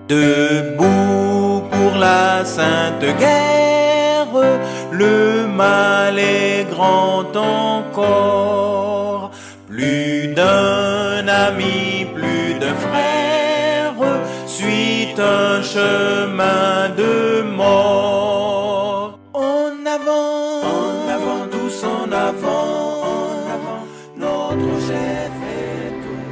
Debout pour la sainte guerre, le mal est grand encore. Plus d'un ami, plus d'un frère, suit un chemin de mort. En avant, tous en avant, notre chef est tout.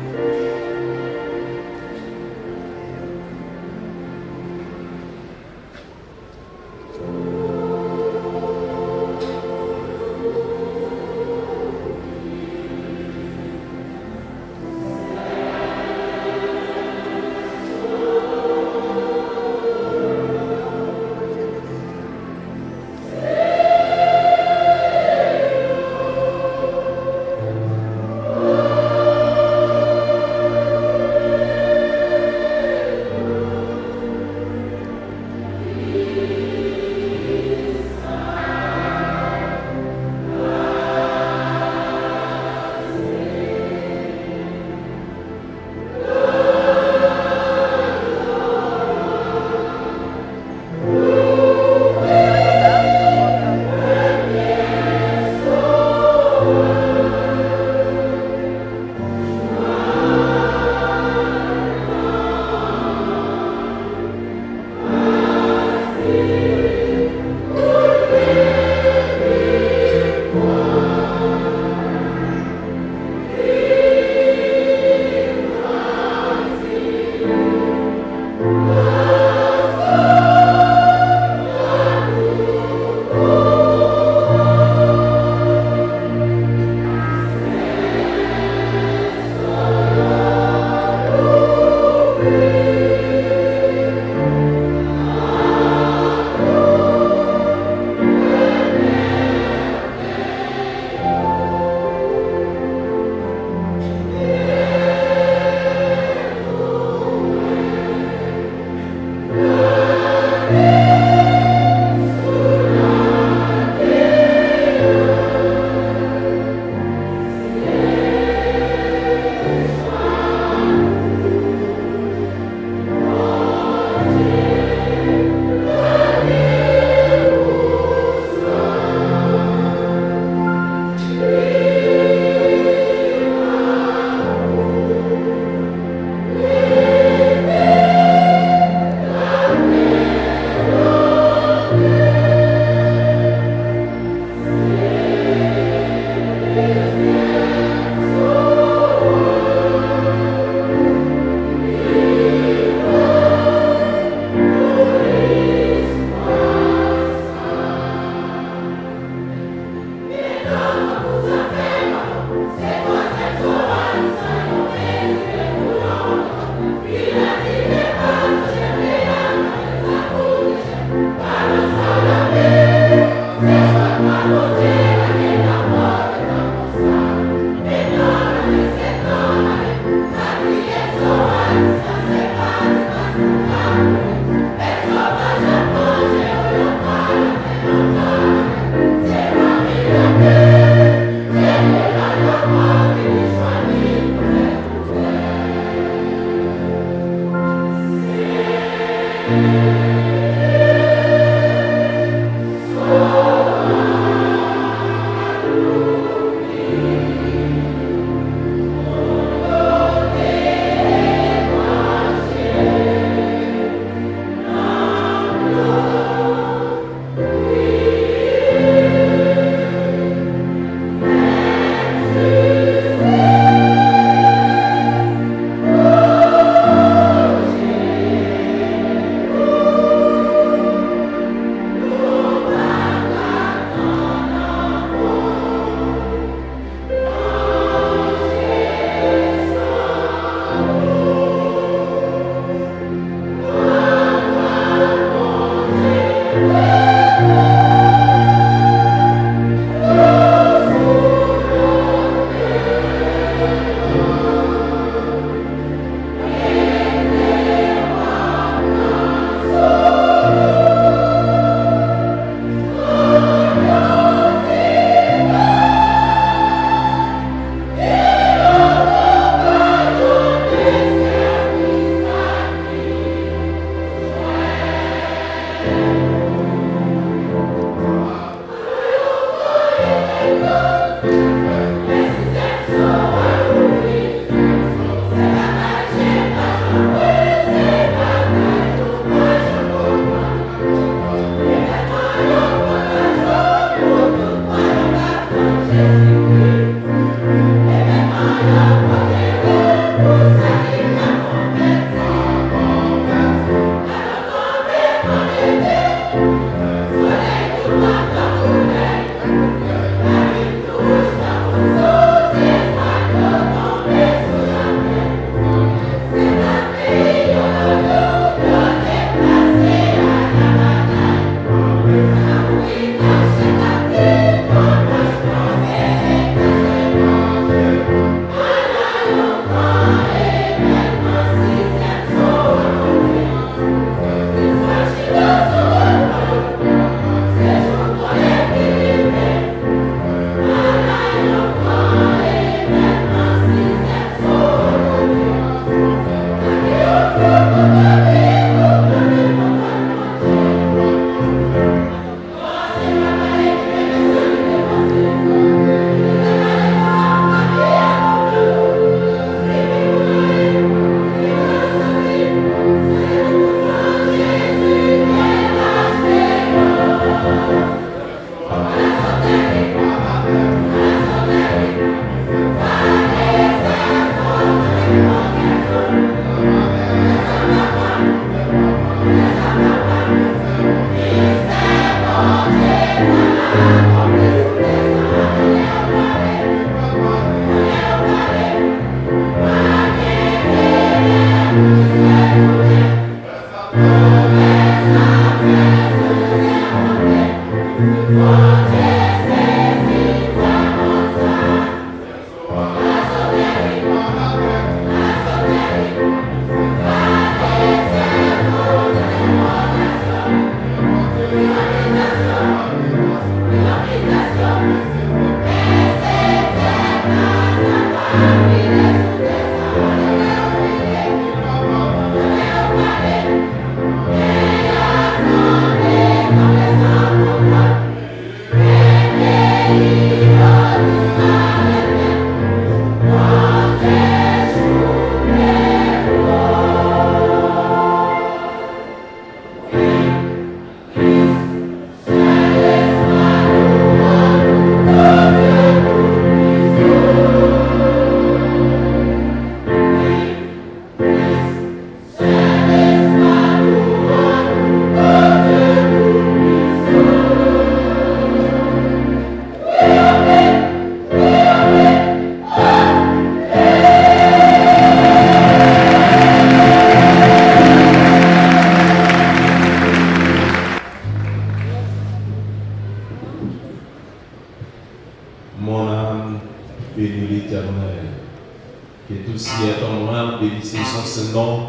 Merci à ton nom, bénissez son Saint-Nom.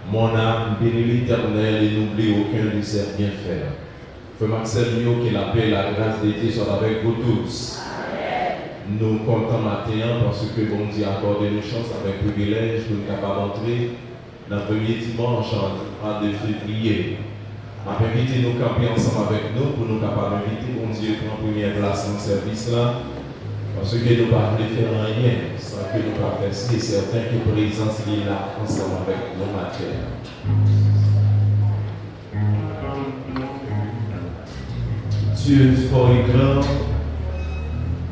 Mon âme bénit l'Éternel et n'oublie aucun de ses bienfaits. Frère Marcel Mio, que la paix et la grâce de Dieu soient avec vous tous. Amen. Nous comptons matin parce que bon Dieu a accordé une chance avec privilège pour nous capables d'entrer dans le premier dimanche de février. On va inviter nous camper ensemble avec nous pour nous capables d'inviter bon Dieu pour la première place dans le service là. Parce que nous ne pouvons pas faire rien sans que nous ne pouvons pas faire ce qui est certain que la présence est là ensemble avec nos matières. Dieu est fort et grand,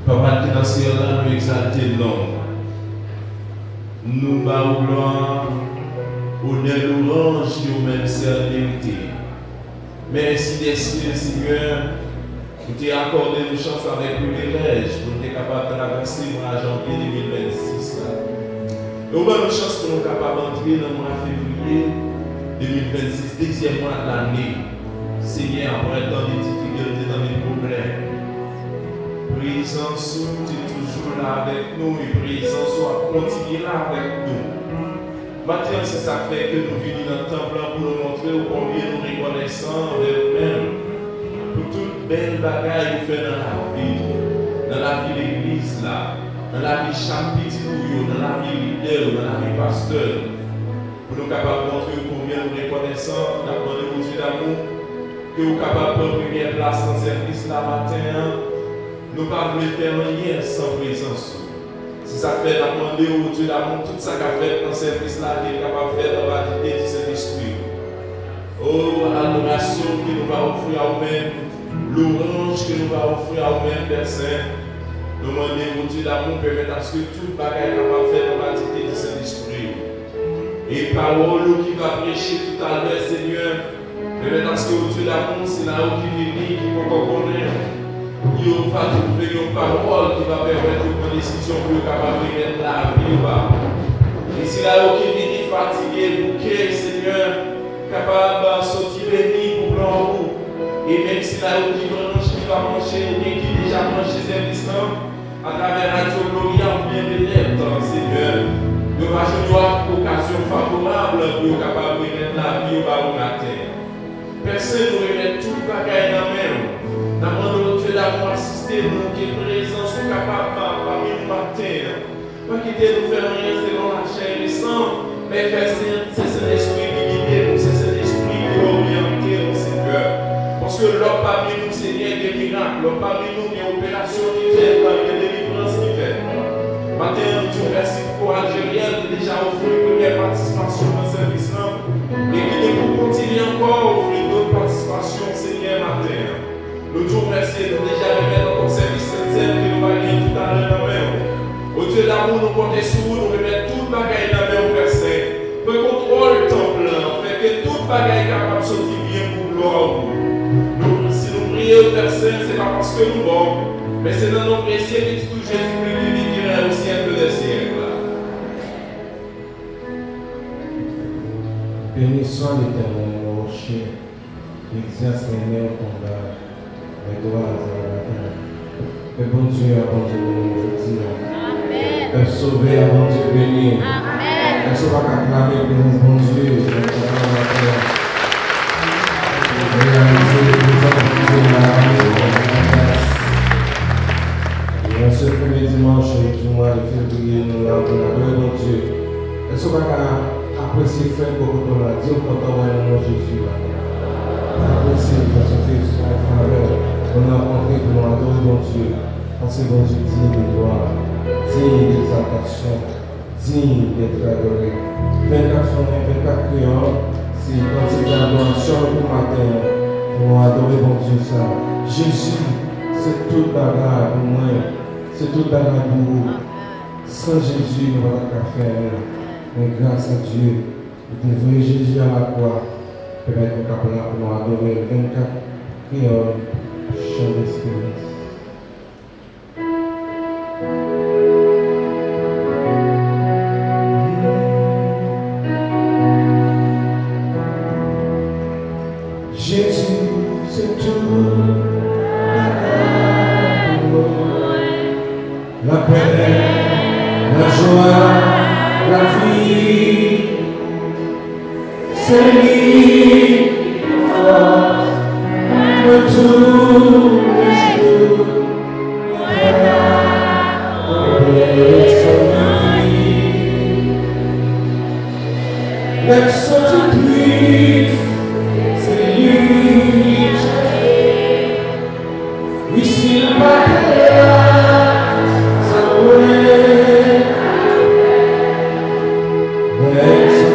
Papa qui est dans le ciel là, nous exalter le nom. Nous bavons gloire, honneur, louange, nous même vérité. Merci d'esprit, Seigneur. Vous t'avez accordé une chance avec privilège pour être capable de traverser le mois de janvier 2026. Et vous avez une chance pour nous capables d'entrer dans le mois de février 2026, deuxième mois de l'année. Seigneur, après tant de difficultés, dans les problèmes, présence, tu es toujours là avec nous et présence, continue là avec nous. Maintenant, c'est ça fait que nous venons dans le temple pour nous montrer combien nous reconnaissons envers nous-mêmes. Pour toute belle bagaille que vous faites dans la vie de l'église, dans la vie chapitre, dans la vie leader, dans la vie pasteur, pour nous capables de montrer combien nous reconnaissons, d'apprendre aux yeux d'amour, que vous êtes capables de prendre première place en service la matin. Nous ne pouvons pas faire rien sans présence. C'est ça que fait d'apprendre aux yeux d'amour, tout ça qu'a fait dans le service là, il est capable de faire dans la vie du Saint-Esprit. Oh, l'adoration que nous va offrir à nous-mêmes, l'orange que nous va offrir à nous-mêmes, Père Saint. Nous demandons au Dieu d'amour permettre à ce que tout bagaille va faire dans la vie du Saint-Esprit. Et parole qui va prêcher tout à l'heure, Seigneur, permettre à ce que au Dieu d'amour, c'est là où qui vient, qui va connaître. Il va trouver une parole qui va permettre une décision plus capable de mettre la vie. Et c'est là où qui vient fatigué, bouquet, Seigneur, capable de sortir béni pour blanc. Et même si là où qui va manger, ou bien qui déjà mange service à travers Radio Gloria ou bien Bénédicte, Seigneur, nous allons avoir une occasion favorable pour être capable de mettre la vie au matin. Personne ne remet tout le bagage dans la main. Nous demandons au Dieu d'avoir assisté nous, qui est présent, sont capables parmi nous matin. Pas quitter nous faire rien selon la chair et le sang, mais faire c'est Saint-Esprit qui guide nous, c'est Saint-Esprit qui oriente nous, Seigneur. Parce que l'homme parmi nous, Seigneur, des miracles, l'homme parmi nous, des opérations qui fait, des délivrances qui fait. Matin, nous disons merci pour Algérienne qui déjà offert une première participation dans ce service-là et qui est pour continuer encore à offrir d'autres participations, Seigneur, matin. Nous disons merci de déjà remettre dans ton service sincère que nous va gagner tout à l'heure dans la main. Au Dieu d'amour, nous comptons sur vous, nous remettons toute bagaille dans la main au Père Saint. Peu contrôle le temple, fait que toute bagaille capable de sortir bien pour gloire. Si nous prions au Père Saint, ce n'est pas parce que nous sommes, mais c'est dans nos précieux que tout Jésus-Christ qui vient au siècle des siècles. Béni soit l'Éternel, mon rocher, qui exerce les meilleurs combats, les droits à la terre. Que bon Dieu abandonne aujourd'hui. Amen. Que sauver avant Dieu béni. Amen. Que ce soit acclamer le bon Dieu, réaliser les activités de la vie. Et en ce premier dimanche du mois de février, nous adorons mon Dieu. Que ce soit apprécier faire beaucoup de la Dieu quand on va dans Jésus. Apprécier parce que Jésus est en faveur. On a rencontré pour nous adorer mon Dieu. Parce que bon Dieu digne de gloire, digne d'exaltation, digne d'être adoré. 24 frères, 24 créoles, c'est quand c'est l'adoration pour matin, pour nous adorer mon Dieu ça. Jésus, c'est toute bagarre pour moi, c'est toute bagarre pour vous. Sans Jésus, nous n'avons pas faire. Mais grâce à Dieu, nous devons Jésus à la croix, permettre nous capables pour nous adorer 24 créoles, chant d'espérance. Jésus, c'est tout la paix, la joie, la vie, c'est lui pour tous les jours. Let's so to please, c'est lui. We see my Let's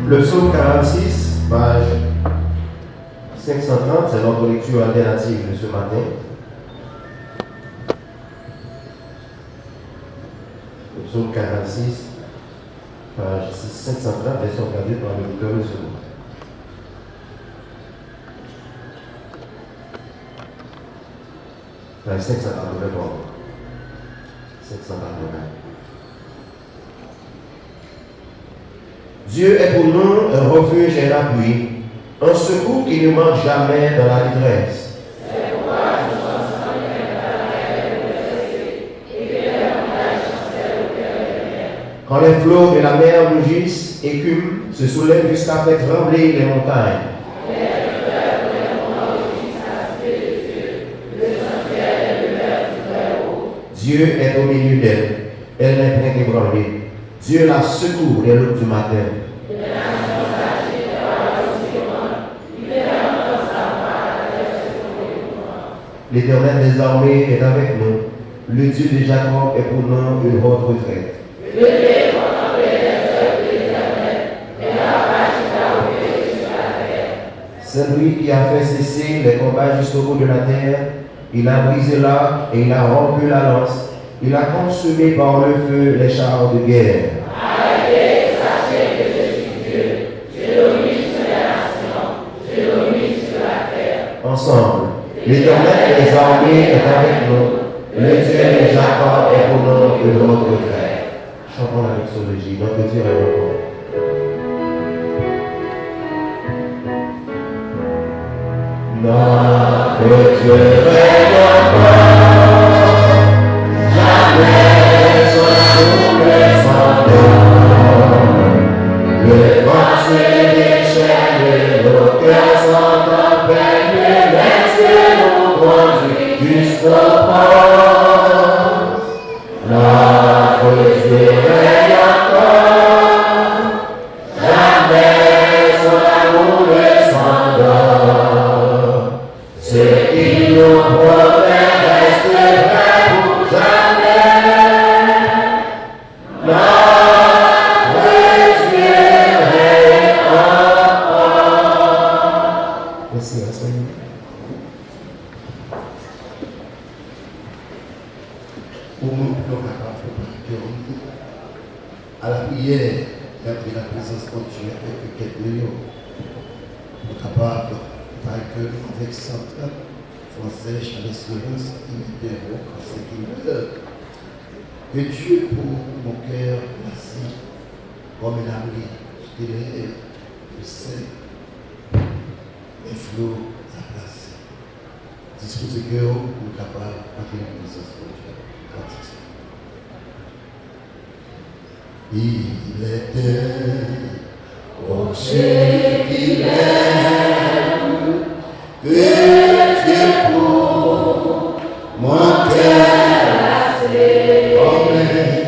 Le psaume 46, page 530, c'est notre lecture alternative de ce matin. Le psaume 46, page 530, version traduite par le lecteur de ce mot. Page 580, pardon. 580. Dieu est pour nous un refuge et un appui, un secours qui ne manque jamais dans la détresse. Quand les flots de la mer mugissent, écument, se soulèvent jusqu'à faire trembler les montagnes. Dieu est au milieu d'elle, elle n'est point ébranlée. Dieu la secoue dès l'aube du matin. L'Éternel des armées est avec nous. Le Dieu de Jacob est pour nous une haute retraite. C'est lui qui a fait cesser les combats jusqu'au bout de la terre. Il a brisé l'arc et il a rompu la lance. Il a consumé par le feu les chars de guerre. Arrêtez, sachez que je suis Dieu. Je domine sur les nations, je domine sur la terre. Ensemble, l'Éternel des armées est avec nous. Le Dieu de Jacob est pour nous une haute retraite. Chantons la mixologie, notre Dieu est encore. Notre Dieu est encore, jamais son souffle s'endort. Le vent se déchaîne, nos cœurs sont en peine, le laisse nous conduire jusqu'au port. Notre Dieu est encore, jamais son amour ne s'endort. Merci, Seigneur. Pour nous, nous capables à la prière, d'être la présence continue avec quelques millions. Nous sommes capables, par que avec centre français, Charles Espérance, qui est beau, c'est que Dieu pour mon cœur, merci, comme il a pris, je dirais, le sein, les flots à placer. Disposez que nous sommes capables de la présence de Dieu. Il était au Dieu qu'il aime, que Dieu pour mon cœur placé, comme un âme, il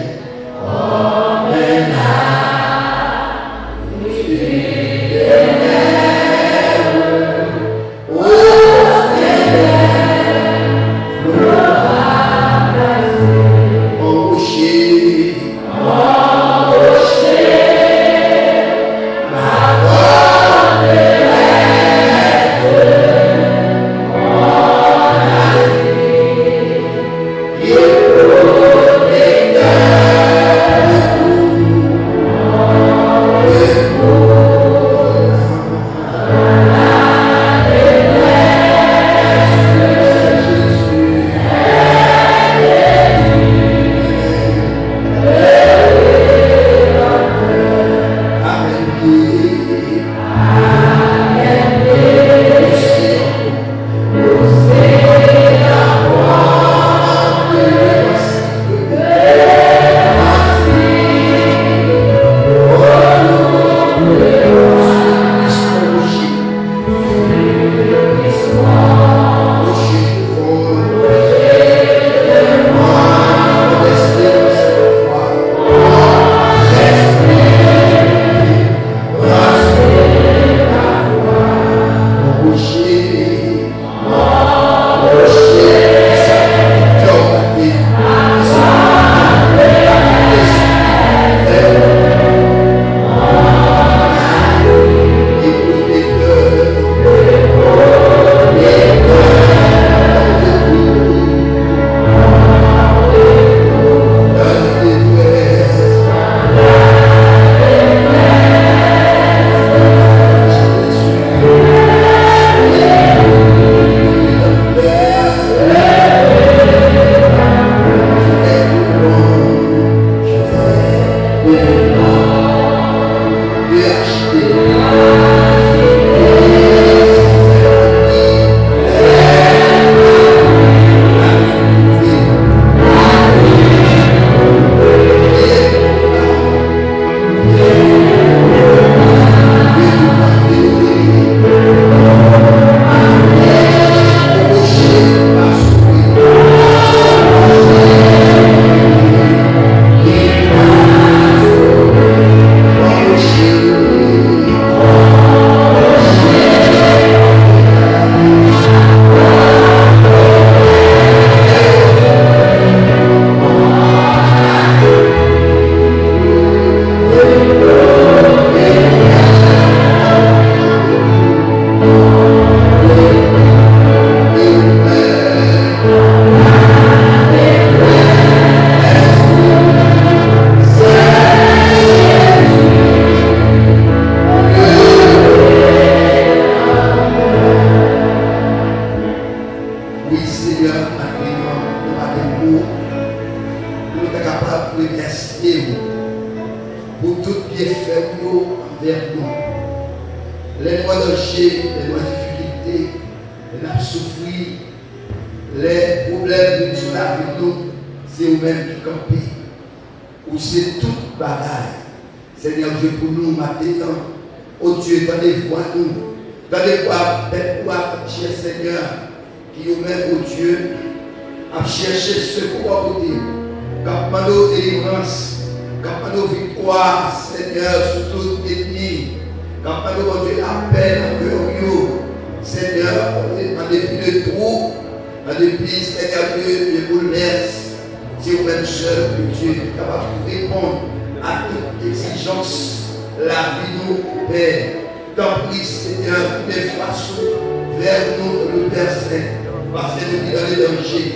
vers nous, le Père Saint, parce que nous dans les dangers.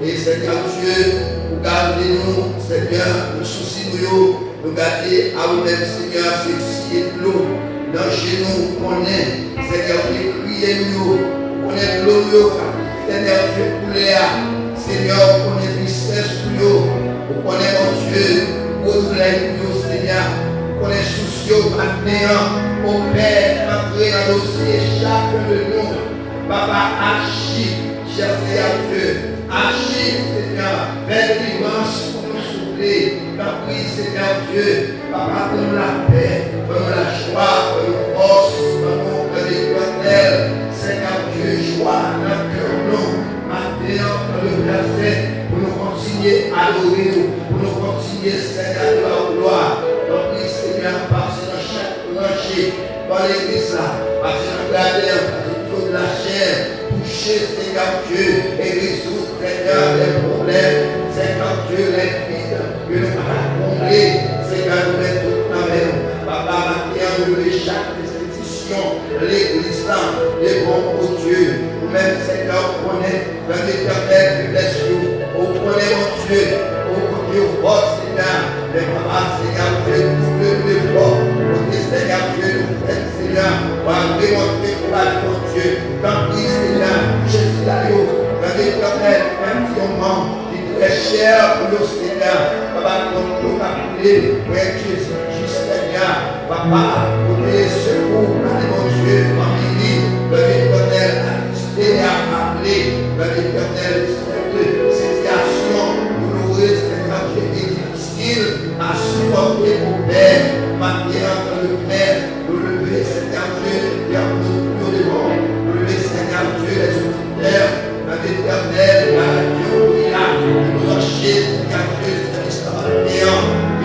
Et Seigneur Dieu, vous gardez-nous, Seigneur, nous soucis nous garder à vous-même, Seigneur, c'est de l'eau. Dans chez nous, on est, Seigneur, qui criez nous, on est l'eau, Seigneur Dieu, couler à, Seigneur, on est tristesse pour nous, on est mon Dieu, pour nous, Seigneur, on est soucieux, maintenant, au Père, entrer dans le dossier, chacun de nous, Papa, agis, cher Seigneur Dieu, agis, Seigneur, vers l'immense pour nous souffler, la prise, Seigneur Dieu, Papa, donne la paix, donne la joie, donne la force, donne l'éternel, Seigneur Dieu, joie dans le cœur, nous, maintenant, dans le verset, pour nous continuer à adorer, pour nous continuer, Seigneur, de la gloire, donc, Seigneur, passer dans chaque plancher, dans l'église là, passer dans la terre, passer dans la chair, toucher, Seigneur Dieu, et résoudre, Seigneur, les problèmes, Seigneur Dieu, les vides, que nous allons combler, Seigneur, nous mettons tout dans la main. Papa, maintenant, nous lever chaque institution, l'église là, les bons pour Dieu, nous-mêmes, Seigneur, on connaît dans l'éternel faiblesse, on connaît mon Dieu, on Dieu force, Seigneur, mais Papa, Seigneur Dieu, double l'effort, pour que Seigneur Dieu nous fasse, Seigneur, pour démontrer pour mon Dieu, dans qui, Seigneur, Jésus là, dans l'éternel, même si on manque, très cher pour nous, Seigneur, Papa, pour nous appeler, pour être Jésus, Seigneur, Papa, pour les secours, mon Dieu, famille, de l'éternel, Seigneur, appelé, de l'éternel, cette situation, pour nous, Seigneur, qui est difficile à supporter au Père, maintenant, dans le Père, pour lever, Seigneur Dieu, et en nous devant, pour lever, Seigneur Dieu, les auditeurs, dans l'éternel, la Dieu, nous enchaîner, Seigneur Dieu,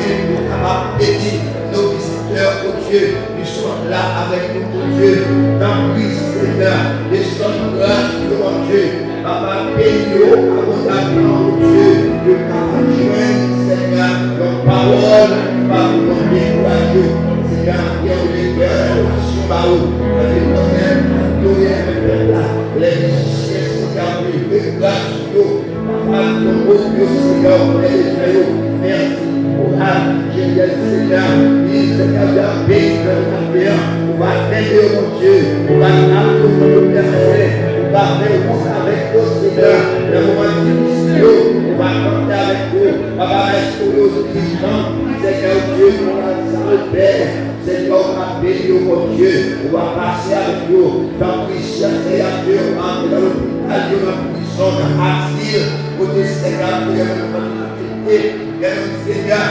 et nous capables d'aider nos visiteurs, oh Dieu, nous sommes là avec nous, oh Dieu, dans Christ, Seigneur, nous sommes grâce, mon Dieu, Papa, bénis-nous abondamment, oh Dieu, de capables de joindre, Seigneur, nos paroles, par nos décourager, Seigneur, qui est le cœur, sur ma route, les musiciens, Seigneur, de grâce, merci pour Seigneur, on va t'aider, mon Dieu, on va t'apprendre le verset, on va faire route avec toi, Seigneur, le moment difficile, on va compter avec vous, on va restaurer aux dirigeants, Seigneur Dieu, on va s'en Père, Seigneur, on va bénir, mon Dieu, on va passer avec vous, dans Christian, Seigneur Dieu, on va entrer dans l'hôpital, dans la prison, dans l'asile, pour des Seigneur, pour Seigneur,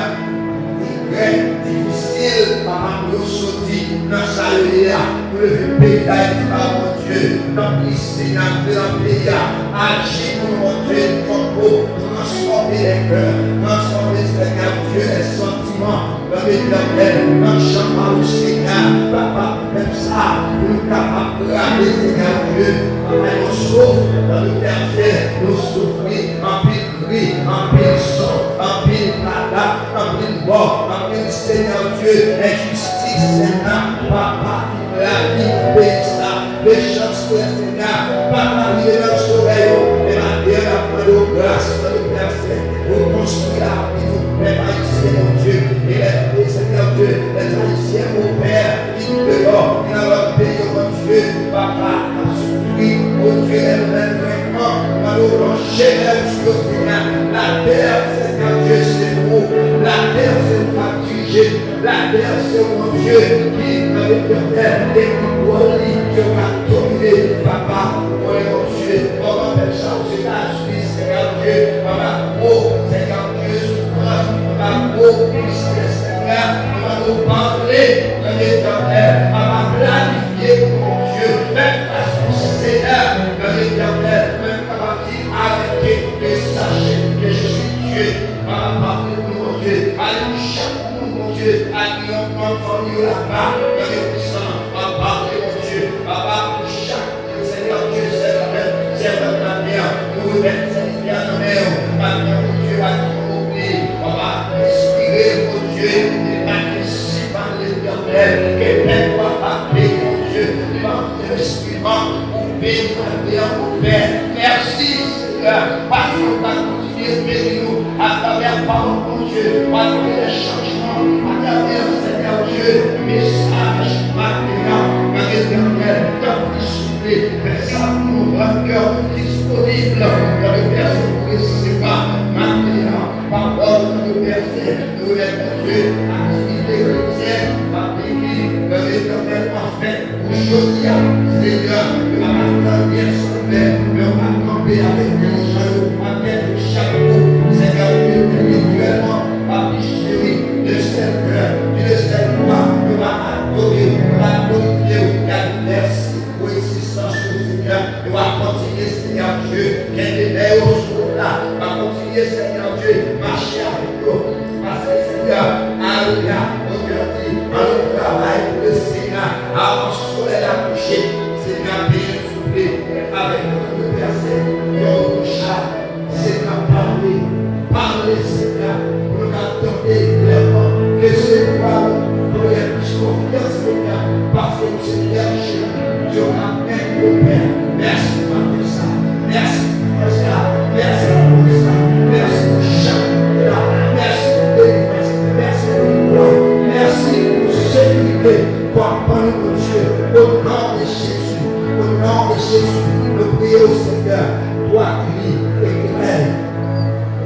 très difficile, Papa, pour nous sortir dans sa lumière, pour le pays par mon Dieu, dans le Seigneur, dans le pays, agir pour mon Dieu, pour transformer les cœurs, transformer, Seigneur Dieu, les sentiments, dans l'éternel, dans le champ par le Seigneur, Papa, même ça, pour nous capables de regarder, Seigneur Dieu, Papa, nous souffre dans le verset, nous souffrir en pile gris, en pile son, en pile nada, en pile mort, en pile Seigneur Dieu, injustice, Seigneur, Papa, la vie, les chances de Seigneur, Papa, il est dans le sommeil, et la terre a pris de grâce dans le verset, pour construire la vie, les haïtiens, mon Dieu, et les Seigneur Dieu, les haïtiens, mon Père, qui dehors, qui dans leur pays, mon Dieu, Papa, a souffert, mon Dieu, elle vraiment, dans le plancher, Seigneur, la terre, Seigneur Dieu, c'est vous, la terre, c'est vous, la terre, c'est mon Dieu, qui dans l'éternel, et qui doit dominer, Papa, mon Dieu, on va faire ça aux États-Unis, Seigneur Dieu, on va, oh, Seigneur Dieu, souffrance, on va, oh, Christ, Seigneur, on va nous parler dans l'éternel, on va planifier, mon Dieu, même façon, Seigneur, dans l'éternel, même capacité avec et sachez que je suis Dieu, on va parler de mon Dieu, allez, chaque mon Dieu, allez, on va famille là-bas, dans les puissants, on va parler, mon Dieu, Papa, pour chaque Seigneur Dieu, c'est la terre, nous remettons cette terre dans la mer, mon Dieu, à nous oublier, on va respirer, mon Dieu, et participer par l'éternel, et même pas appeler, mon Dieu, par le respirant, Père, merci Seigneur, parce que tu as continué de bénir nous à travers parole, mon Dieu, à travers les changements, à travers, Seigneur Dieu, le message, maintenant, Père éternel, tu as pu souffler, mais ça nous rend cœur disponible dans le verset pour recevoir maintenant, parole de verset, de Dieu, activité chrétienne, par l'église, Père éternel, parfait, aujourd'hui, Seigneur, de la matin, son Père, de m'accompagner avec les gens, avec chaque mot, Seigneur, individuellement, par les chéris, de cette heure, de cette voix, de ma adorer, de ma glorifier, merci pour l'existence du Seigneur, de ma continuer, Seigneur Dieu, qu'elle est au jour là, va continuer, Seigneur Dieu, marcher avec nous, parce que Seigneur, alléluia, on te dit, dans le travail pour le Seigneur, avant le soleil à coucher, Seigneur, bien souffler avec notre verset, notre chat, Seigneur, parler, Seigneur, pour nous attendre clairement que c'est toi, pour les plus confiance, Seigneur, parce que Seigneur, je rappelle au Père, merci pour ça, merci pour ça, merci pour ça, merci pour chaque là, merci pour délivrance, merci pour toi, merci pour sécurité, pour apprendre mon Dieu, au nom de Jésus, au nom de Jésus, nous prions au Seigneur, toi qui éclaire,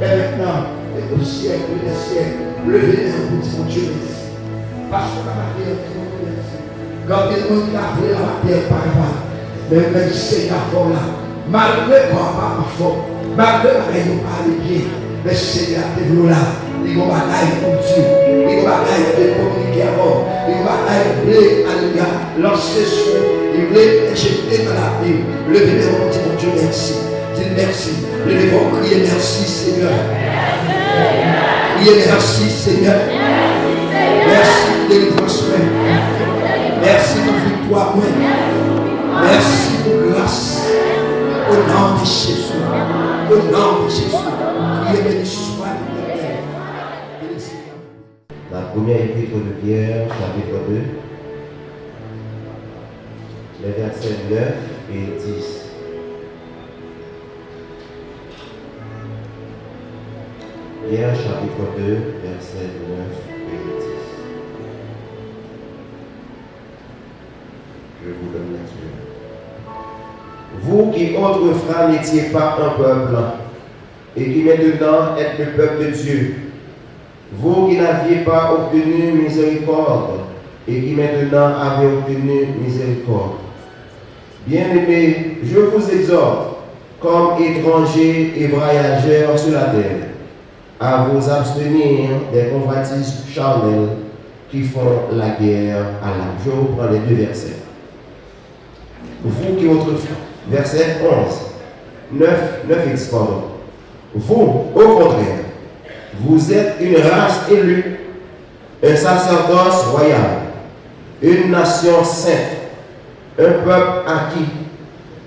et maintenant, et au siècle des siècles, levez-les pour mon Dieu merci, parce que la terre est mon merci, quand il nous a fait la terre par là, mais même Seigneur pour là, malgré quoi pas fort, malgré que nous pas les mais Seigneur est là. Il va bataille pour Dieu, il va bataille de communiquer avant, il va bataille de lancer sur, il voulait jeter dans la vie. Levez-les, mon Dieu, merci. Dis merci. Levez-vous, criez merci, Seigneur. Criez merci, Seigneur. Merci pour délivrance, merci pour victoire, merci pour grâce. Au nom de Jésus, au nom de Jésus, criez béni soit. La première épître de Pierre, chapitre 2, les versets 9 et 10. Pierre, chapitre 2, versets 9 et 10. Je vous donne lecture. Vous qui autrefois n'étiez pas un peuple, et qui maintenant êtes le peuple de Dieu, vous qui n'aviez pas obtenu miséricorde et qui maintenant avez obtenu miséricorde. Bien-aimés, je vous exhorte, comme étrangers et voyageurs sur la terre, à vous abstenir des convoitises charnelles qui font la guerre à l'âme. Je reprends les deux versets. Vous qui autrefois, verset 9 et 10, pardon. Vous, au contraire, vous êtes une race élue, un sacerdoce royal, une nation sainte, un peuple acquis,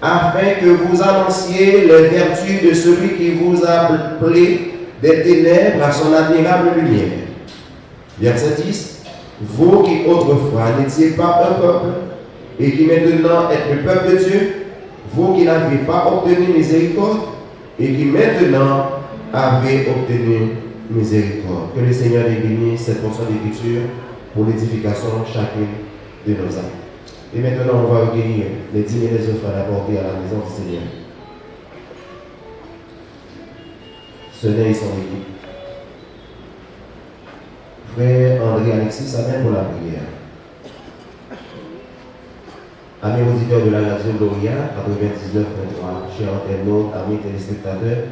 afin que vous annonciez les vertus de celui qui vous a appelé des ténèbres à son admirable lumière. Verset 10. Vous qui autrefois n'étiez pas un peuple, et qui maintenant êtes le peuple de Dieu, vous qui n'avez pas obtenu miséricorde, et qui maintenant avez obtenu miséricorde. Que le Seigneur ait béni cette portion d'écriture pour l'édification de chacune de nos âmes. Et maintenant, on va recueillir les dîmes et les offrandes apportées à la maison du Seigneur. Sonnez et son équipe. Frère André Alexis s'amène pour la prière. Amis auditeurs de la radio Gloria 99.3, chers internautes, amis téléspectateurs,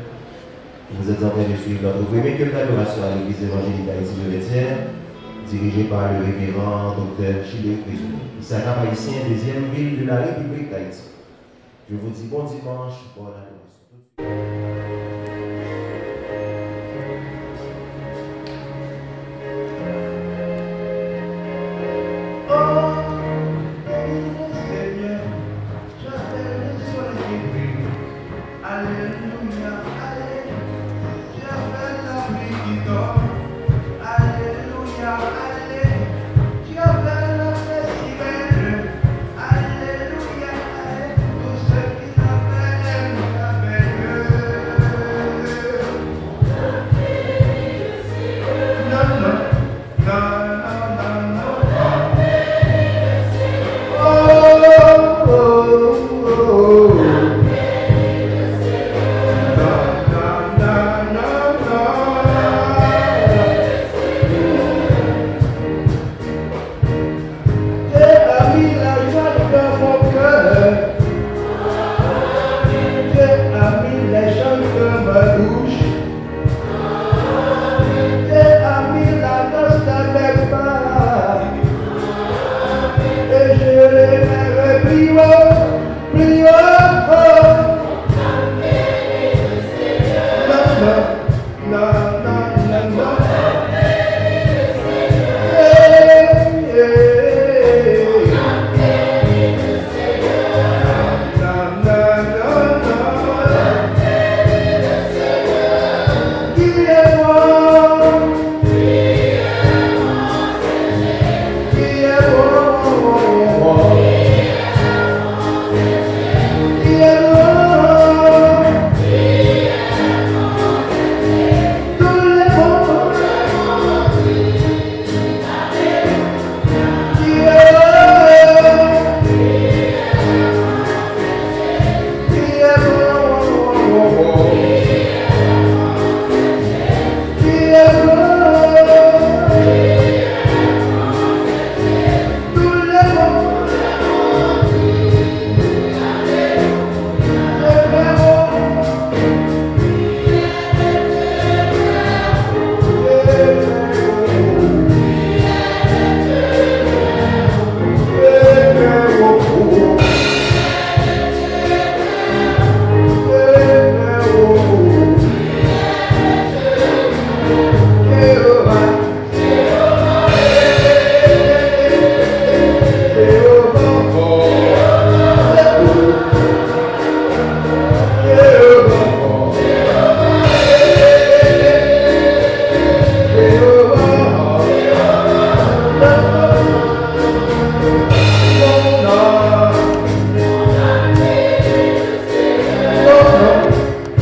vous êtes en train de suivre notre premier culte d'adoration à l'église évangélique d'Haïti de Vétière, dirigé par le révérend Dr. Chile Prisonnier. Il s'agit haïtien, deuxième ville de la République d'Haïti. Je vous dis bon dimanche, bonne adoration. Alléluia, Dieu a mis les choses dans ma bouche. Dieu a mis la danse dans mes pas. Et je l'aimerai plus haut, plus haut.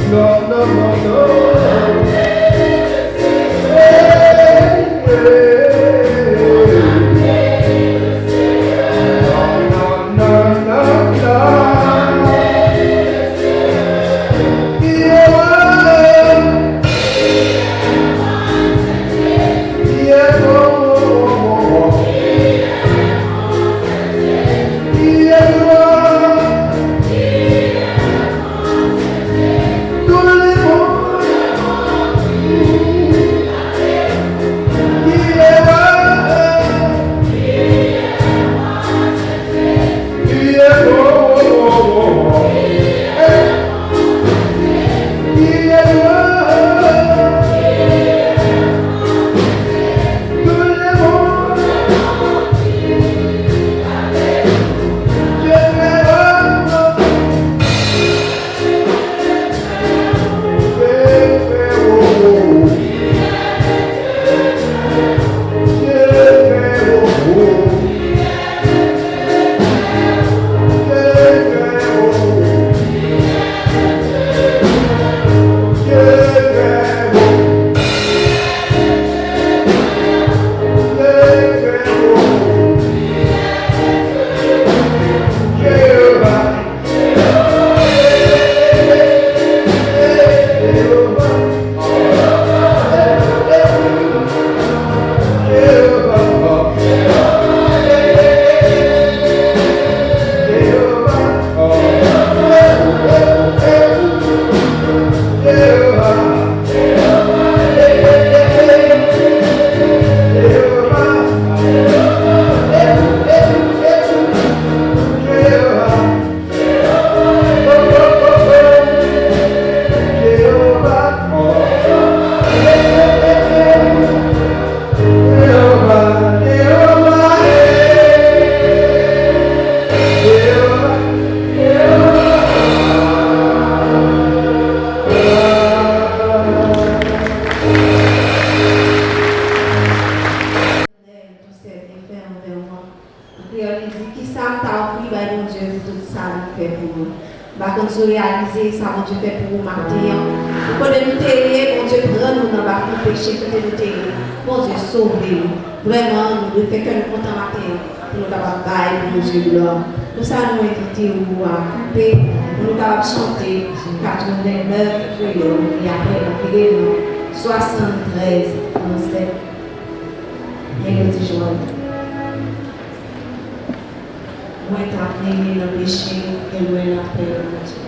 Non, non, non, non. réaliser ça, mon Dieu, fait pour vous matin. Vous pouvez nous télérer, mon Dieu, prendre nous dans le péché, que nous télérer. Mon Dieu, sauvez-nous. Vraiment, nous devons faire que nous comptons matin pour nous capables de bailler, mon Dieu, gloire. Pour ça, nous invitons à couper, pour nous capables de chanter 89 prières et après, nous verrons 73 dans cette mélodie joyeuse. moi t'amener dans le péché et loin la paix de Dieu.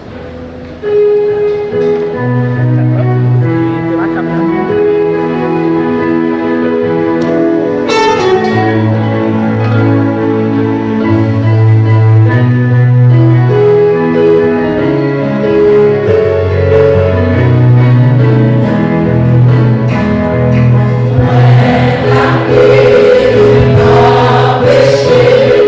Péché,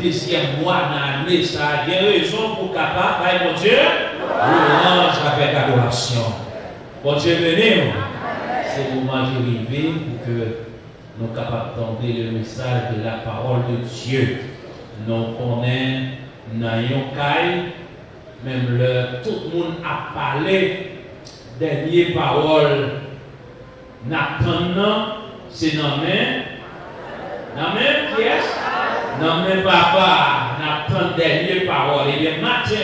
deuxième mois dans l'année, ça a bien raison pour capable, mon Dieu, louange avec adoration. Bon Dieu, venez, c'est le moment qui est arrivé pour que nous soyons capables d'entendre le message de la parole de Dieu. Nous connaissons dans un caille, même tout le monde a parlé, dernière parole, Nathan, c'est dans même pièce, dans même papa, Nathan, dernière parole. Et bien, matin,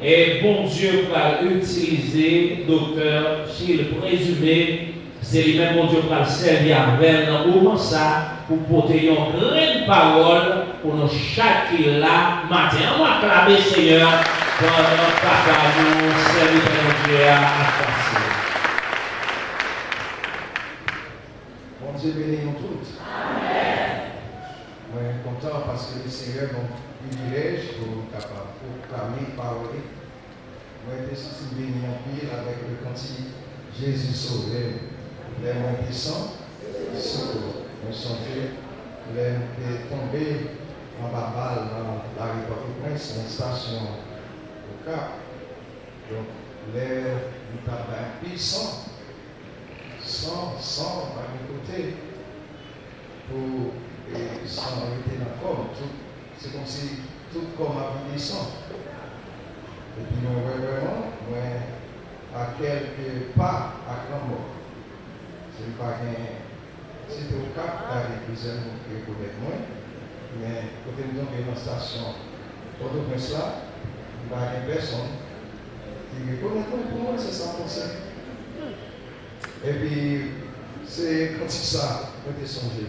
et bon Dieu va utiliser docteur Gilles présumé, c'est lui-même bon Dieu va le servir avec dans le moment ça pour porter une grande parole pour nous chaque là matin. On va acclamer Seigneur pour notre papa nous servir de Dieu à passer. Bon Dieu bénit nous tous. Amen. Je suis content parce que le Seigneur a un privilège pour capable proclamer parole. Moi, je suis béni en pile avec le cantique Jésus sauvé. Les moins puissants, surtout, nous sommes les tombés en babal dans la rue Port-au-Prince, une station au Cap. Donc, les tabacs puissants, sans à côté, pour sans arrêter dans le corps. C'est comme si tout comme a puissant. Et puis, nous voyons vraiment, à quelques pas à grand mort. C'est pas bien. C'était au Cap, avec les amis qui connaissent moins, mais quand nous sommes dans la station, Port-au-Prince là, il n'y a pas personne qui reconnaît pour moi, c'est ça pour ça. Et puis, c'est quand c'est ça, quand tu songé.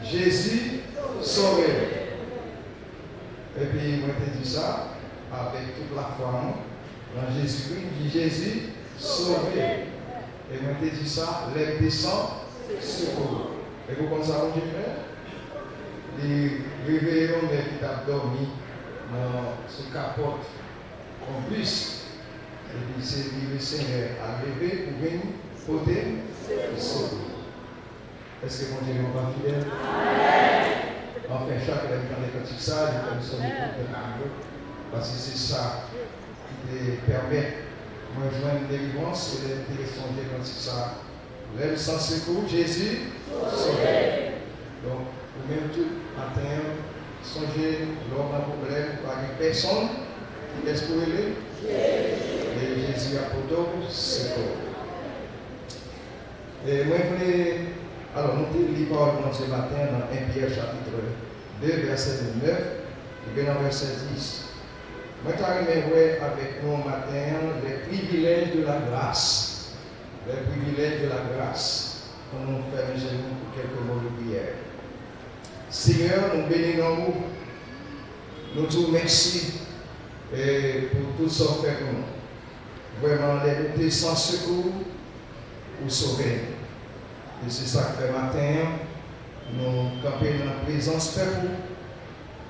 Jésus sauvé. Et puis, moi, je dis ça avec toute la foi dans Jésus-Christ, dit Jésus sauvé. Et moi, je dis ça, les descends sur vous. Et vous pensez à mon Dieu frère? Les réveillons qui ont dormi sous capote en bus. Et puis, c'est le Seigneur à lever pour venir porter le sauver. Est-ce que mon Dieu n'est pas fidèle? Enfin, chaque habitant des cantiques ça, il faut nous sauver parce que c'est ça qui permet. Moi, je vois une délivrance et l'intéressant de quand c'est ça. L'aime sans secours, Jésus sauvé. Donc, vous même tout matin, songez, l'homme a un problème, pas une personne qui laisse pour aller. Et Jésus a pour toi, secours. Et moi, je voulais. Alors, nous lisons ce matin dans 1 Pierre chapitre 2, verset 9, et bien dans verset 10. Moi, je vais avec nous matin les privilèges de la grâce. Les privilèges de la grâce. Pour nous faire un genou pour quelques mots de prière. Seigneur, nous bénissons nous. Nous te remercions pour tout ce que fait nous. Vraiment, les sans secours ou sauver. Et c'est ça que fait matin. Nous camper dans la présence de vous.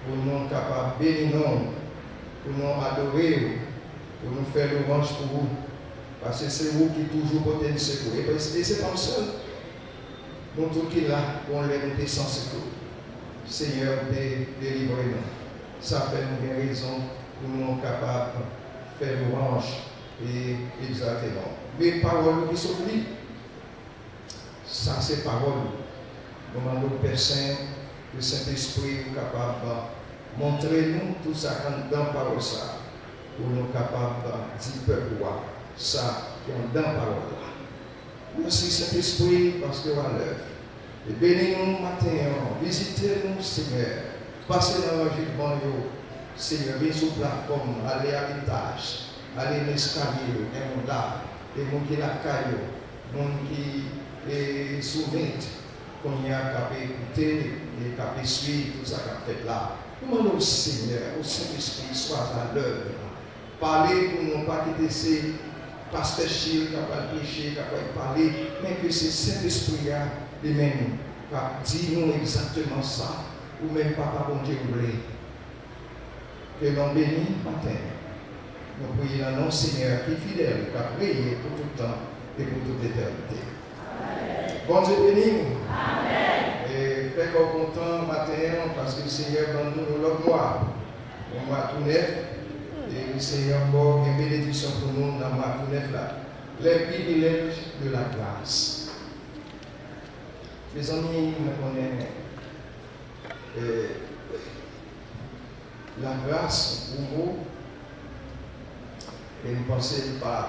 Pour nous capables de bénir nous. Pour nous adorer, pour nous faire louange pour vous. Parce que c'est vous qui toujours portez le secours. Et c'est pas seul. Nous tous qui là, on les sans secours. Seigneur, délivrez-nous. Ça fait une bien raison pour nous capables de faire louange et exalter nous. Mais paroles qui sont liées, ça c'est parole. Nous demandons au Père Saint, le Saint-Esprit capable montrez-nous tout ça dans la parole ça, pour nous capables de dire peuple ça qui est dans la parole là. Merci Saint-Esprit parce que vous à l'œuvre. Et bénis-nous matin, visitez-nous Seigneur, passez dans l'environnement, Seigneur, venez sur la plateforme, allez à l'étage, allez à l'escalier, et mon là, et mon qui la caille, mon qui est souverain, qu'on y a capé écouter et capé suivre tout ça qu'on fait là. Nous demandons au Seigneur, au Saint-Esprit, soit à l'œuvre. Parlez pour ne pas quitter ces pasteurs qui capable de pécher, capable de parler, mais que c'est Saint-Esprit lui-même qui dit nous exactement ça, ou même Papa bon Dieu voulait. Que l'on bénisse matin. Nous prions dans le nom Seigneur qui est fidèle, qui a prié pour tout le temps et pour toute l'éternité. Bon Dieu bénis. Amen. Et faites-vous content matin parce que c'est Seigneur dans nous l'autre mois, on mois tout neuf, et le Seigneur bon une bénédiction pour nous dans le mois tout neuf là. Les privilèges de la grâce. Mes amis, nous connaissons la grâce pour vous, et nous pensons pas,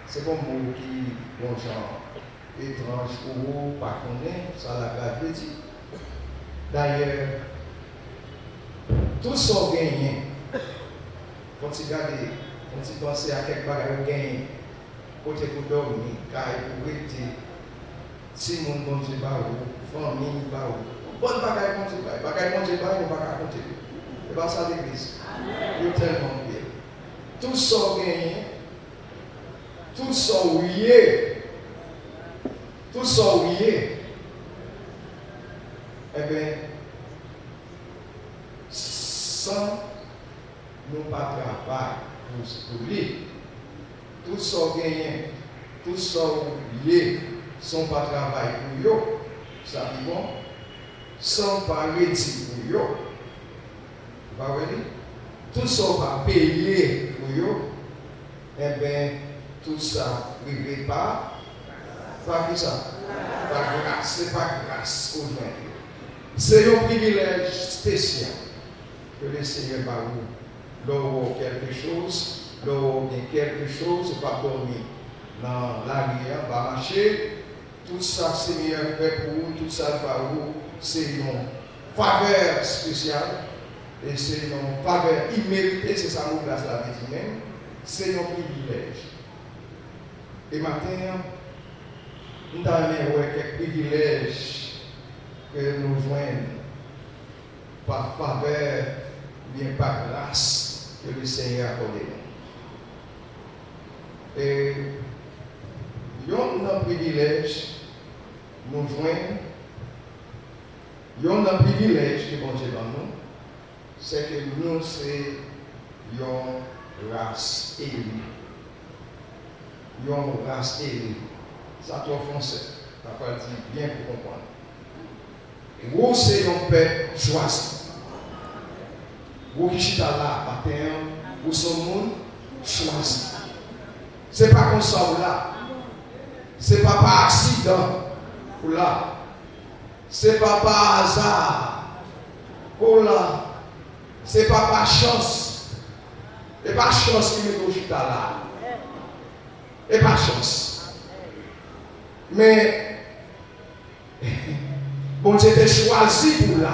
c'est comme vous qui, bon genre, étrange pour vous, pas connaître, ça la grâce veut dire. D'ailleurs, tout ce qu'on gagne, quand tu regardes, quand tu penses à quelque chose qu'on gagne, côté pour dormir, car il faut rester, si mon bon Dieu va où, famille va où, bonne bagaille mon Dieu va, bagaille mon Dieu va, on va pas compter. Et pas ça l'église. Il est tellement bien. Tout ce qu'on gagne, tout ce qu'on est, tout ce qu'on est, eh bien, sans nous pas travailler pour lui, tout ce qu'on gagne, tout ce qu'on est, sans pas travailler pour eux, ça dit bon, sans pas rédire pour eux, vous voyez, tout ce qu'on va payer pour eux, eh bien, tout ça ne prive pas qui ça? Pas grâce, c'est pas grâce aujourd'hui. C'est un privilège spécial que le Seigneur va vous. Lorsqu'il y a quelque chose, pas dormir dans la rivière, va marcher, tout ça, Seigneur fait pour vous, tout ça va vous, c'est une faveur spéciale, et c'est une faveur imméritée, c'est ça nous place la vie même, c'est un privilège. Et maintenant, nous avons quelques privilèges que nous joignons par faveur, bien par grâce que le Seigneur a accordé. Et un privilège, nous joignons, un privilège que bon Dieu dans nous, c'est que nous sommes une race élue. Une race élue. Ça trop français, ça peut dire bien pour comprendre. Vous, c'est un peuple choisi. Vous qui êtes là, matin, vous sommes monde choisi. Ce n'est pas comme ça là. Ce n'est pas par accident pour là. Ce n'est pas par hasard pour là. Ce n'est pas par chance. Et pas chance qui met au chita là. Et pas chance. Mais bon Dieu t'a choisi pour là.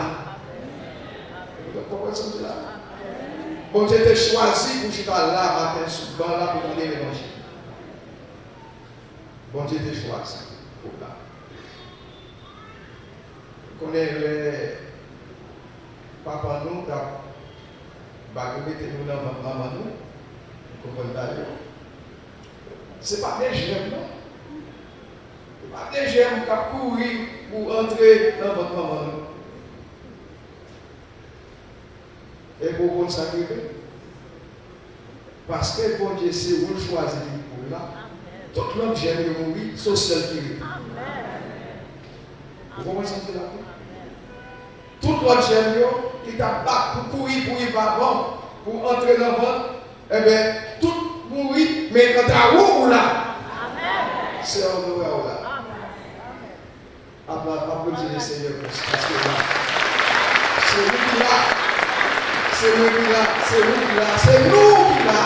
Bon Dieu t'a choisi pour chita là, matin, souvent là, pour donner l'évangile. Bon Dieu t'a choisi pour là. Vous connaissez les papa nous, mettez-nous dans maman nous, vous comprenez d'ailleurs. Ce n'est pas des gemmes, non? Ce n'est pas des gemmes qui ont couru pour entrer dans votre maman nous. Et pourquoi ça arrive? Parce que bon Dieu, c'est vous choisir pour là. Toute l'autre gemme est mourir, sauf celle qui est. Vous comprenez ça? Toute l'autre gemme qui t'a battu pour courir, pour y avant, pour entrer dans votre, eh bien, tout mourir, mais quand tu as où là, c'est en dehors là. Applaudissez le Seigneur parce que là, c'est nous qui là, c'est nous qui là, c'est nous qui là, c'est nous qui là.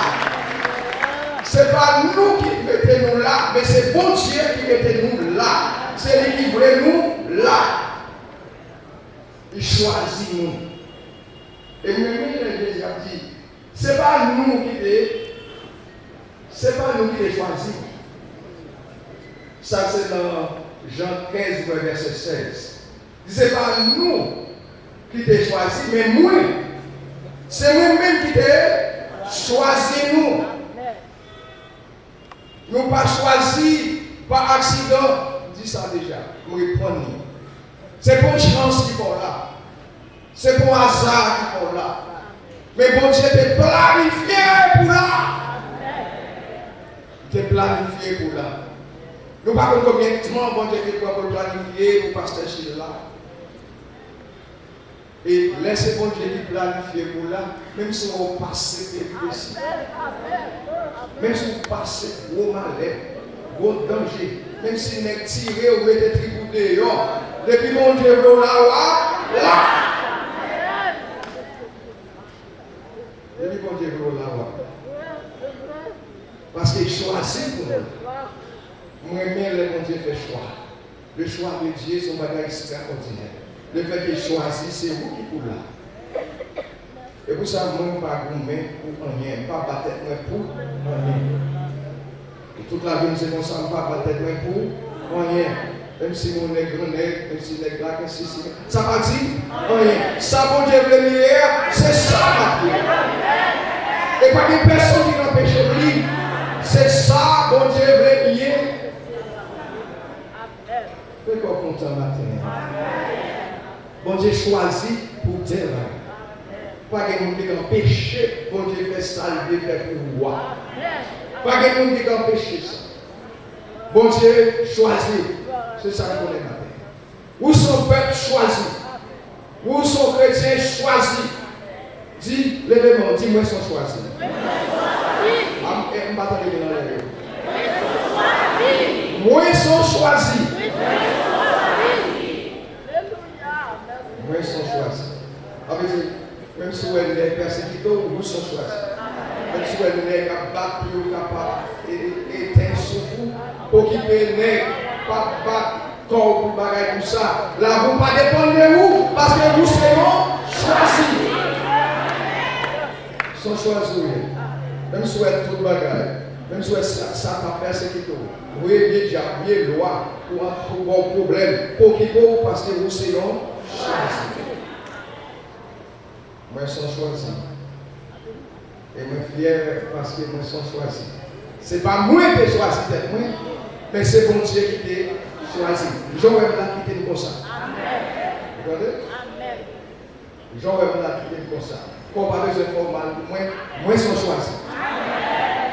C'est pas nous qui mettons nous là, mais c'est bon Dieu qui mettez nous là. C'est lui qui voulait nous là. Il choisit nous. Et l'Église a dit, c'est pas nous qui les choisi. Ça c'est dans Jean 15, verset 16. C'est pas nous qui t'ai choisi, mais moi. C'est moi-même qui t'ai choisi nous. Nous pas choisi par accident. Dis ça déjà. Nous répondons. C'est pour chance qui sont là. C'est pour hasard qui sont là. Mais bon Dieu t'es planifié pour là. T'es planifié pour là. Nous ne savons pas combien de temps bon Dieu t'es pour planifier pour pasteur chez là. Et laissez bon Dieu qui planifie pour là, même si on passe péripéties, même si on passe gros malheur, gros danger, même si on est tiré ou mettez tribut dehors, depuis bon Dieu veut là. Depuis bon Dieu veut là. Parce qu'il choisit pour nous. Moi-même, le bon Dieu fait choix. Le choix de Dieu, c'est un bagage extraordinaire. Le fait qu'il choisit, c'est vous qui pour là. Et pour ça, moi, je ne pas gourmet pour rien. Pas battre pour rien. Et toute la vie, c'est comme ça, je ne pas battre pour rien. Même si mon nègre, même si nègre là, ça m'a dit rien. Ça, mon Dieu, le meilleur, c'est ça, ma vie. Et pas une personne qui n'empêche de lui. C'est ça, mon Dieu, le meilleur. Fais qu'on compte un matin. Bon Dieu choisit pour dire. Pas que nous qui empêchons, bon Dieu fait salver, fait pour moi. Pas que nous qui empêchons ça. Bon Dieu choisit. C'est ça qu'on est matin. Où son peuple choisi. Où son chrétien choisi. Dis, levez-moi, dis-moi son choisi. Moi sont choisis. Moi sont choisis. Même si vous êtes persécutés, vous sont choisis. Même si vous êtes capables de éteindre sur vous, pour qu'il ne pas corps pour bagaille tout ça. Là, vous ne pas dépendre de vous, parce que vous serez choisis. Sont choisis. Même si vous êtes tout bagaille. Même si ça t'a persécuté, vous avez déjà bien loi pour un problème, pour qu'il faut parce que vous serez choisis. Moi, je suis choisi. Et je suis fier parce que moi, je suis choisi. Ce n'est pas moi qui ai choisi d'être moi, mais c'est bon Dieu qui t'a choisi. J'aurais la quitter comme ça. Vous entendez? J'aurais la quitter comme ça. Comme pas besoin de formal, moi, je suis choisi.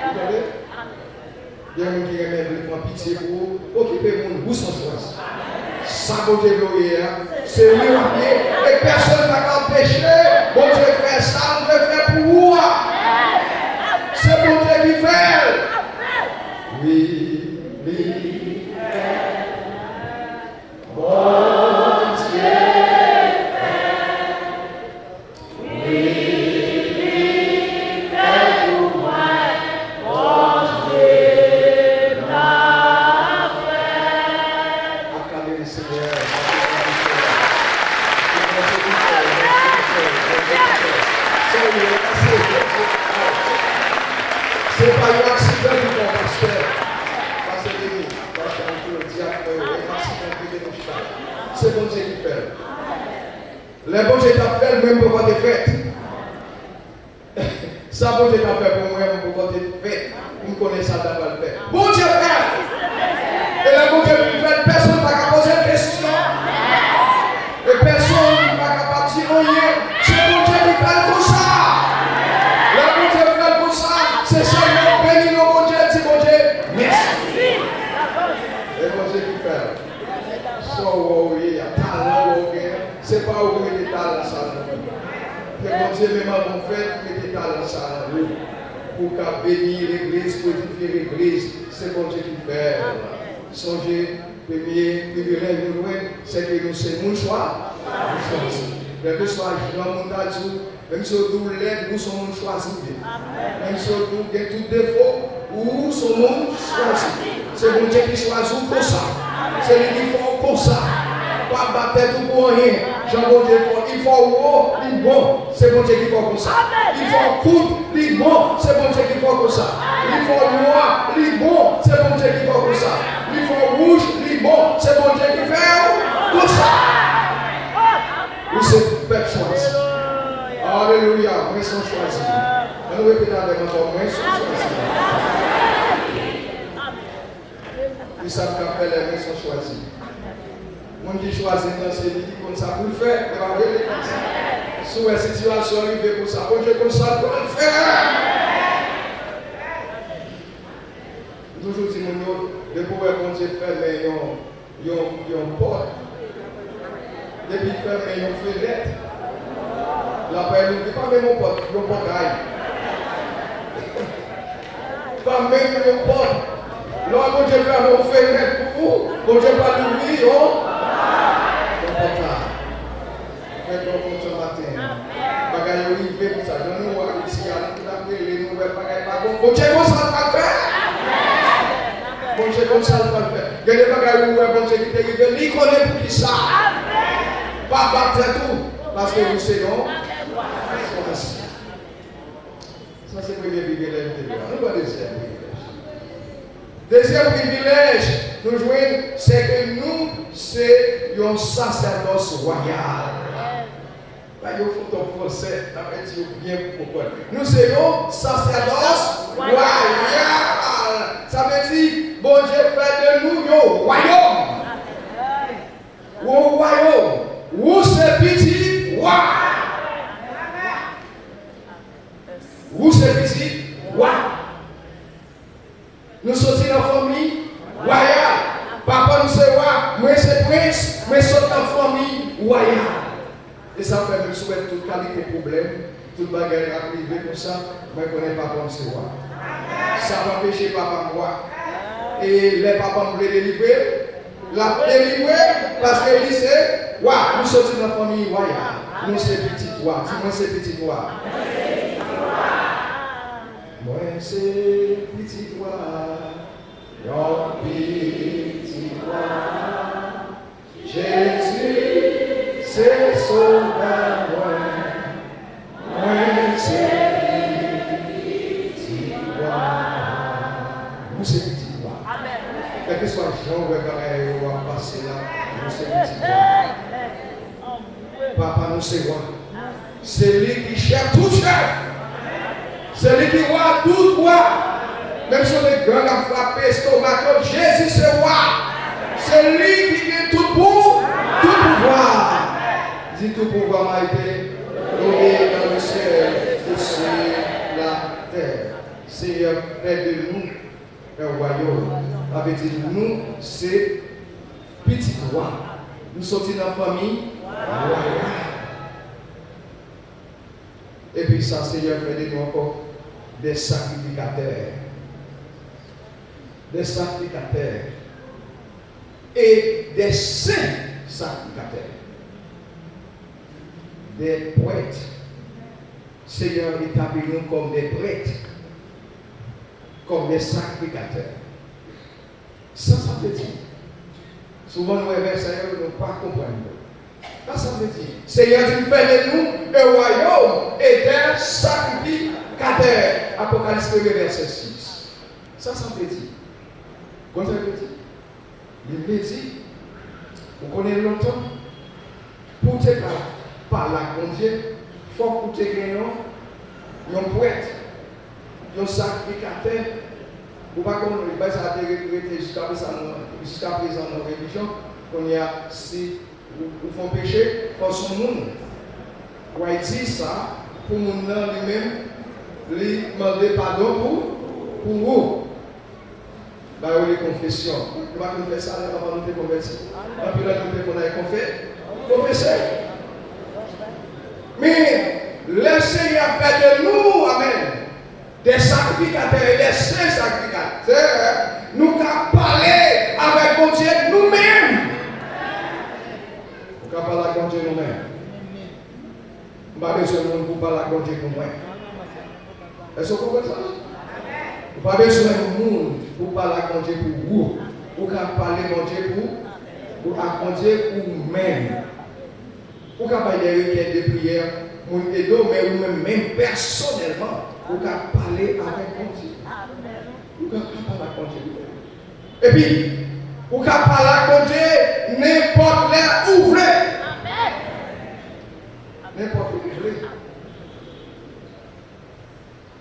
Vous entendez? Il y a des gens qui aiment pitié pour occuper mon vous sont choisis. Ça, bon Dieu, c'est lui et personne ne va empêcher. Bon Dieu fait ça, on veut faire pour vous. C'est bon Dieu qui fait. Oui. Bon Dieu fait. Oui. C'est pas un accident du bon pasteur. C'est bon Dieu qui fait. Le bon Dieu t'a fait même pour votre fête. Ça, bon Dieu t'a fait pour moi, pour votre fête. Vous connaissez ça d'abord le fait. Bon Dieu fait. Et le bon Dieu fait, personne ne va poser de questions. Et personne ne va pas dire rien. C'est bon Dieu qui fait tout ça. Le bon Dieu fait tout ça. C'est ça, nous bénis le bon Dieu, dit bon Dieu. Merci. Et bon Dieu qui fait. C'est pas où il est talent ça. Que bon Dieu même en fait, il est talent ça. Pour bénir l'église, pour édifier l'église, c'est bon Dieu qui fait. Songez, premier privilège de nous, c'est que nous sommes mon choix. Même que soit Jean Mondadou, même si nous l'aide, nous sommes choisis. Même si nous avons tout défaut, nous sommes choisis. C'est bon Dieu qui choisit pour ça. C'est lui qui fait pour ça. Pas battre tout pour rien. Il faut haut, il bon, c'est bon Dieu qui fait comme ça. Il faut court, il bon, c'est bon Dieu qui fait comme ça. Il faut noir, il bon, c'est bon Dieu qui fait comme ça. Il faut rouge, il bon, c'est bon Dieu qui fait comme ça. Oui, c'est peuple choisi. Alléluia, moi ils sont choisis. Nous répétons avec encore, moi ils sont choisis. Ils savent qu'à faire les mains sont choisis. Mon qui choisit dans ces vies comme ça pour le faire, il va venir comme ça. Sous la situation arrivée pour ça, bon Dieu comme ça pour le faire. Toujours dit mon le pouvoir bon Dieu fait mais ils ont porte. Depuis qu'il fait mais ils ont fenêtre. Pas même mon pote, mon pote gagne. Pas même mon pote. Là, quand je fais mon fenêtre pour vous, quand je pas l'ouvrir, oh. Mon pote là. Faites-le pour ce matin. Bagaille arrivé pour ça. J'en ai eu ici, à tout à fait, les nouvelles bagailles pas bon. Bon Dieu, comment ça va faire? Bon Dieu, comme ça va faire. Il y a des bagailles où bon Dieu qui est arrivé, il connaît pour qui ça. Pas battre tout. Parce que vous savez, non? Ça, c'est le premier privilège de Dieu. Nous allons deuxième privilège. Deuxième privilège, nous jouons, c'est que nous, c'est un sacerdoce royal. Là, il faut ton français, bien pourquoi. Nous sommes sacerdoce royal. Ça veut dire, bon Dieu fait de nous un royaume. Un royaume. Où c'est petit roi. Où c'est petit roi. Nous sommes dans la famille royale. Papa nous c'est roi, moi c'est prince, mais nous sommes dans la famille royale. Et ça fait nous souhaiter toute qualité de problème, toute bagarre arrivée comme ça, mais qu'on n'est pas comme c'est roi. Ça va empêcher papa moi. Et les papas me délivrer, la délivrer parce que lui c'est roi. Nous sommes dans la famille royale. Nous c'est petit roi. Moi c'est petit roi. Moi c'est petit roi. Yon petit roi. Jésus c'est sauveur. Moi c'est petit roi. Nous c'est petit roi. Quel que soit Jean ou Gabriel ou passer là, nous c'est petit roi. Papa nous c'est roi. C'est lui qui cherche tout chef. C'est lui qui voit tout roi. Même si les grands ont frappé l'estomac, Jésus c'est roi. C'est lui qui a tout pouvoir. Dis tout pouvoir m'a été donné dans le ciel et sur la terre. Seigneur, fait de nous un royaume. Avec nous, c'est petit roi. Nous sommes dans la famille royale. Et puis ça, Seigneur, fait de nous encore des sacrificateurs. Des sacrificateurs. Et des saints sacrificateurs. Des prêtres. Seigneur, établis-nous comme des prêtres. Comme des sacrificateurs. Ça veut dire. Souvent, nous, Seigneur, nous ne pas comprendre. Ça veut dire. Seigneur, tu fais de nous un royaume et des sacrificateurs. Apocalypse 1, verset 6. Ça veut dire. Comment ça veut dire? Il veut dire, vous connaissez longtemps, pour te parler avec Dieu, il faut que tu aies un prêtre, un sacrificateur. Vous ne pouvez pas regretter jusqu'à présent dans la religion, qu'on y a, si vous font péché, il faut son monde. Vous avez dit ça, pour mon nom lui-même, lui demander pardon pour vous. Bah, les confessions. Nous allons confesser avant de nous convertir. Après, nous allons confesser. Mais le Seigneur fait de nous, amen, des sacrificateurs et des saints sacrificateurs. Nous allons parler avec mon Dieu nous-mêmes. Nous allons parler avec Dieu nous-mêmes. Nous n'avons pas besoin de nous parler avec Dieu nous-mêmes. Est-ce que vous comprenez ça? Vous n'avez pas besoin de monde pour parler à Dieu pour vous. Vous pouvez parler à Dieu pour vous-même. Vous pouvez parler des requêtes de prière, mais vous-même personnellement, vous pouvez parler avec Dieu. Vous pouvez parler avec Dieu. Et puis, vous pouvez parler avec Dieu n'importe là où vous voulez. N'importe où vous voulez.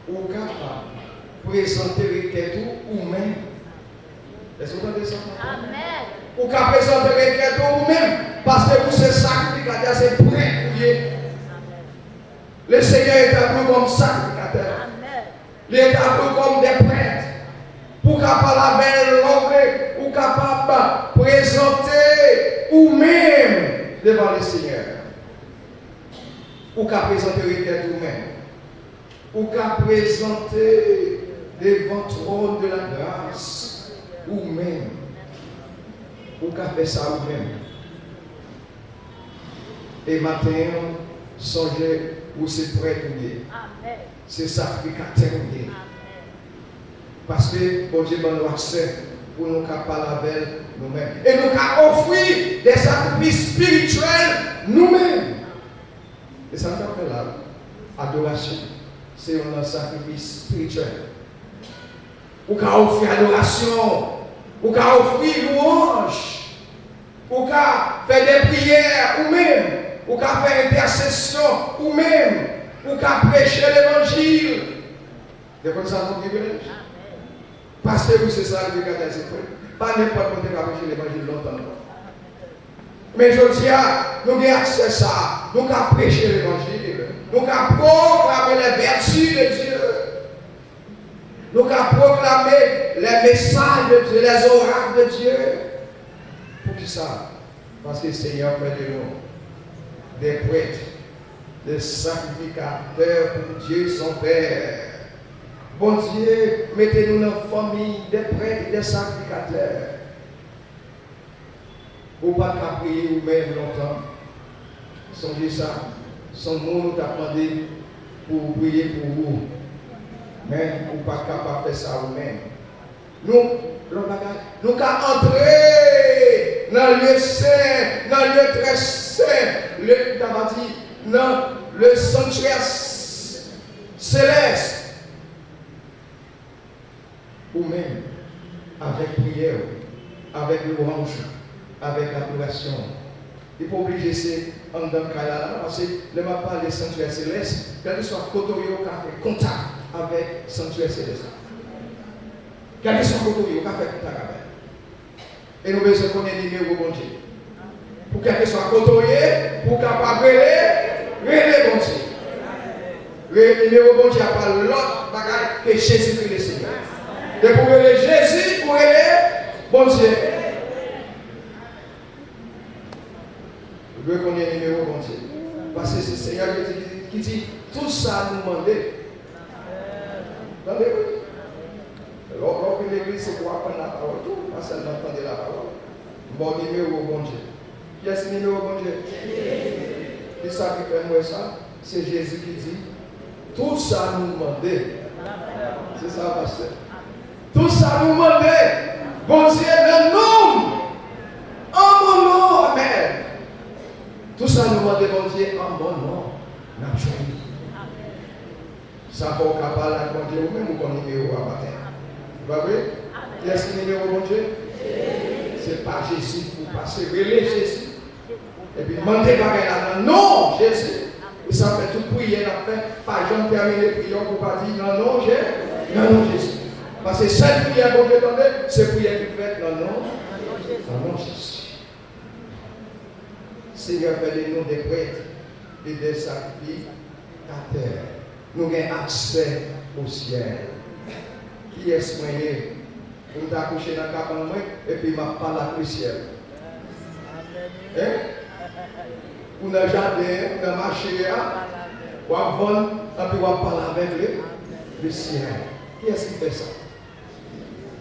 Vous pouvez présenter les requêtes ou même. Est-ce que vous entendez ça? Amen. Ou qu'à présenter les requêtes ou même. Parce que vous, c'est sacrificateur, c'est prêt. Le Seigneur est appelé comme sacrificateur. Il est appelé comme des prêtres. Pour capable avec l'homme, ou capable présenter ou même devant le Seigneur. ou qu'à présenter requête vous-même, ou qu'à présenter devant le trône de la grâce, ou même, ou qu'à faire ça vous-même. Et matin, songez où c'est prêt pour Dieu. C'est sacrificateur pour Dieu. Parce que bon Dieu nous accès pour nous parler avec nous-mêmes. Et nous offrir des sacrifices spirituels nous-mêmes. Et ça nous fait là. Adoration, c'est un sacrifice spirituel. Ou qu'à offrir adoration, ou qu'à offrir louange, ou qu'à faire des prières, ou même, ou qu'à faire intercession, ou même, ou qu'à prêcher l'évangile. Vous comprenez ça, mon privilège? Parce que vous, c'est ça le regard des épreuves. Pas n'importe qui va prêcher l'évangile longtemps. Mais je dis, nous avons accès à ça. Nous avons prêché l'évangile. Nous avons proclamé les vertus de Dieu. Nous avons proclamé les messages de Dieu, les oracles de Dieu. Pour qui ça? Parce que le Seigneur fait de nous des prêtres, des sacrificateurs pour Dieu son Père. Bon Dieu, mettez-nous dans la famille des prêtres et des sacrificateurs. Ou pas qu'à prier vous-même longtemps. Songez ça. Son monde t'a demandé pour prier pour vous. Mais ou pas capable de faire ça vous-même. Nous qu'à entrer dans le lieu saint, dans le lieu très saint, dans le sanctuaire céleste. Ou même avec prière, avec louange, avec adoration. Il faut obliger c'est en dans le cas parce que le m'a parlé de sanctuaire céleste, quel que soit Kotorio qui a fait contact avec sanctuaire céleste. Quel que soit Kotorio qui a fait contact avec. Et nous besoin qu'on ait numéro bon Dieu. Pour quel que soit Kotorio, pour capable de révéler bon Dieu. Le numéro bon Dieu n'a pas l'autre bagage que Jésus-Christ le Seigneur. Et pour aider Jésus, pour aider bon Dieu. Je veux qu'on ait un numéro bon Dieu. Parce que c'est le Seigneur qui dit tout ça nous demander. Entendez-vous? Alors, l'église, c'est pour apprendre la parole. Tout, pas seulement entendre la parole. Bon numéro bon Dieu. Qui est ce numéro bon Dieu? Qui ça qui fait moi ça? C'est Jésus qui dit tout ça nous demander. C'est ça, pasteur. Tout ça nous demande, bon Dieu, le nom, en mon nom, amen. Tout ça nous demande, bon Dieu, en mon nom, n'a choisi. Ça faut qu'on parle avec bon Dieu, ou même qu'on numéro à matin. Vous voyez? Qui est-ce qui numéro bon Dieu? C'est pas Jésus, pour passer, relais Jésus. Et puis demander par là, non, Jésus. Et ça fait toute prière, pas jamais terminer la prière pour pas dire non, Jésus. Parce que cette prière qu'on fait entendre, c'est prière qui fait dans le nom de Jésus. Seigneur, fait de nous des prêtres et des sacrificateurs. Nous avons accès au ciel. Qui est ce moyen? Pour t'accoucher dans le cabane et puis m'a parlé avec le ciel. Hein? Ou dans le jardin, ou dans le marché, ou à vendre, et puis on va parler avec le ciel. Qui est-ce qui fait ça?